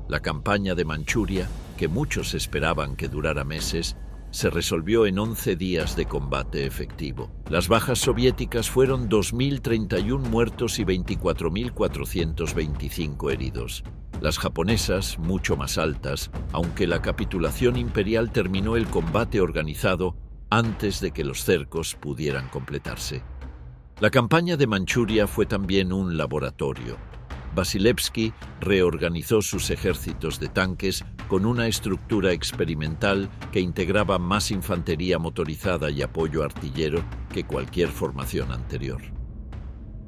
[SPEAKER 1] La campaña de Manchuria, que muchos esperaban que durara meses, se resolvió en 11 días de combate efectivo. Las bajas soviéticas fueron 2.031 muertos y 24.425 heridos. Las japonesas, mucho más altas, aunque la capitulación imperial terminó el combate organizado antes de que los cercos pudieran completarse. La campaña de Manchuria fue también un laboratorio. Vasilevsky reorganizó sus ejércitos de tanques con una estructura experimental que integraba más infantería motorizada y apoyo artillero que cualquier formación anterior.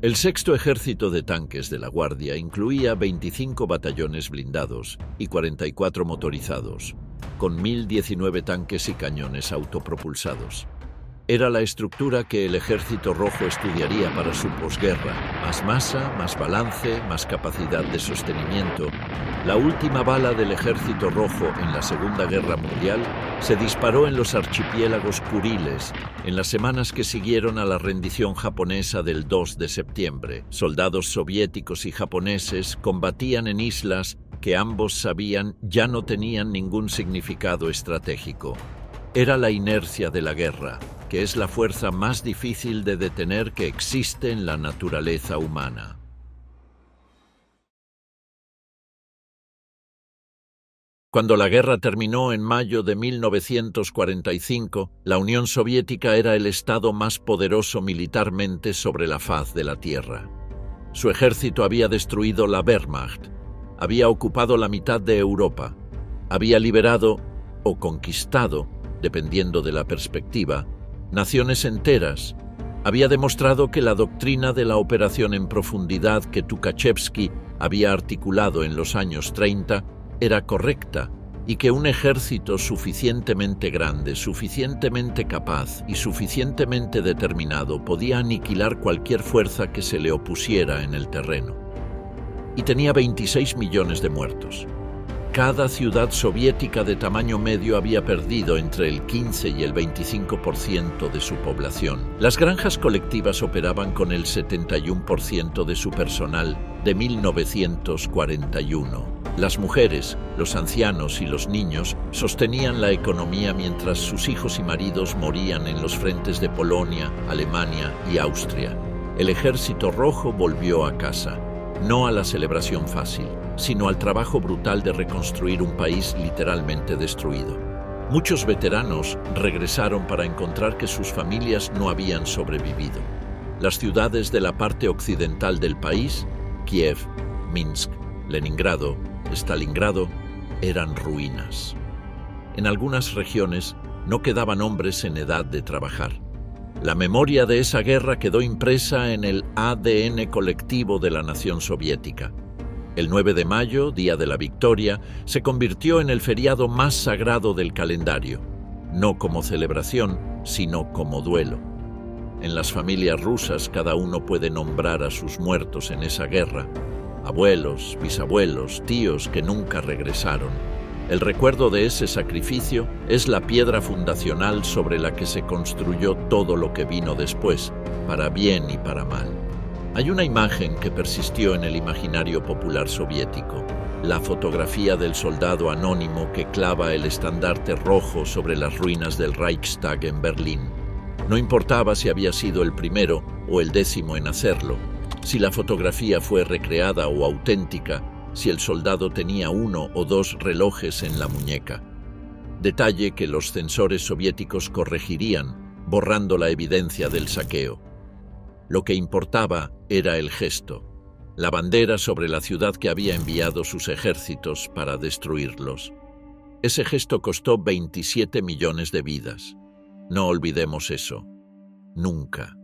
[SPEAKER 1] El sexto ejército de tanques de la Guardia incluía 25 batallones blindados y 44 motorizados, con 1.019 tanques y cañones autopropulsados. Era la estructura que el Ejército Rojo estudiaría para su posguerra. Más masa, más balance, más capacidad de sostenimiento. La última bala del Ejército Rojo en la Segunda Guerra Mundial se disparó en los archipiélagos Kuriles en las semanas que siguieron a la rendición japonesa del 2 de septiembre. Soldados soviéticos y japoneses combatían en islas que ambos sabían ya no tenían ningún significado estratégico. Era la inercia de la guerra, que es la fuerza más difícil de detener que existe en la naturaleza humana. Cuando la guerra terminó en mayo de 1945, la Unión Soviética era el estado más poderoso militarmente sobre la faz de la Tierra. Su ejército había destruido la Wehrmacht, había ocupado la mitad de Europa, había liberado o conquistado, dependiendo de la perspectiva, naciones enteras. Había demostrado que la doctrina de la operación en profundidad que Tukhachevsky había articulado en los años 30 era correcta y que un ejército suficientemente grande, suficientemente capaz y suficientemente determinado podía aniquilar cualquier fuerza que se le opusiera en el terreno. Y tenía 26 millones de muertos. Cada ciudad soviética de tamaño medio había perdido entre el 15 y el 25% de su población. Las granjas colectivas operaban con el 71% de su personal de 1941. Las mujeres, los ancianos y los niños sostenían la economía mientras sus hijos y maridos morían en los frentes de Polonia, Alemania y Austria. El Ejército Rojo volvió a casa, no a la celebración fácil, sino al trabajo brutal de reconstruir un país literalmente destruido. Muchos veteranos regresaron para encontrar que sus familias no habían sobrevivido. Las ciudades de la parte occidental del país, Kiev, Minsk, Leningrado, Stalingrado, eran ruinas. En algunas regiones no quedaban hombres en edad de trabajar. La memoria de esa guerra quedó impresa en el ADN colectivo de la nación soviética. El 9 de mayo, Día de la Victoria, se convirtió en el feriado más sagrado del calendario, no como celebración, sino como duelo. En las familias rusas cada uno puede nombrar a sus muertos en esa guerra, abuelos, bisabuelos, tíos que nunca regresaron. El recuerdo de ese sacrificio es la piedra fundacional sobre la que se construyó todo lo que vino después, para bien y para mal. Hay una imagen que persistió en el imaginario popular soviético, la fotografía del soldado anónimo que clava el estandarte rojo sobre las ruinas del Reichstag en Berlín. No importaba si había sido el primero o el 10º en hacerlo, si la fotografía fue recreada o auténtica, si el soldado tenía 1 o 2 relojes en la muñeca. Detalle que los censores soviéticos corregirían, borrando la evidencia del saqueo. Lo que importaba era el gesto, la bandera sobre la ciudad que había enviado sus ejércitos para destruirlos. Ese gesto costó 27 millones de vidas. No olvidemos eso. Nunca.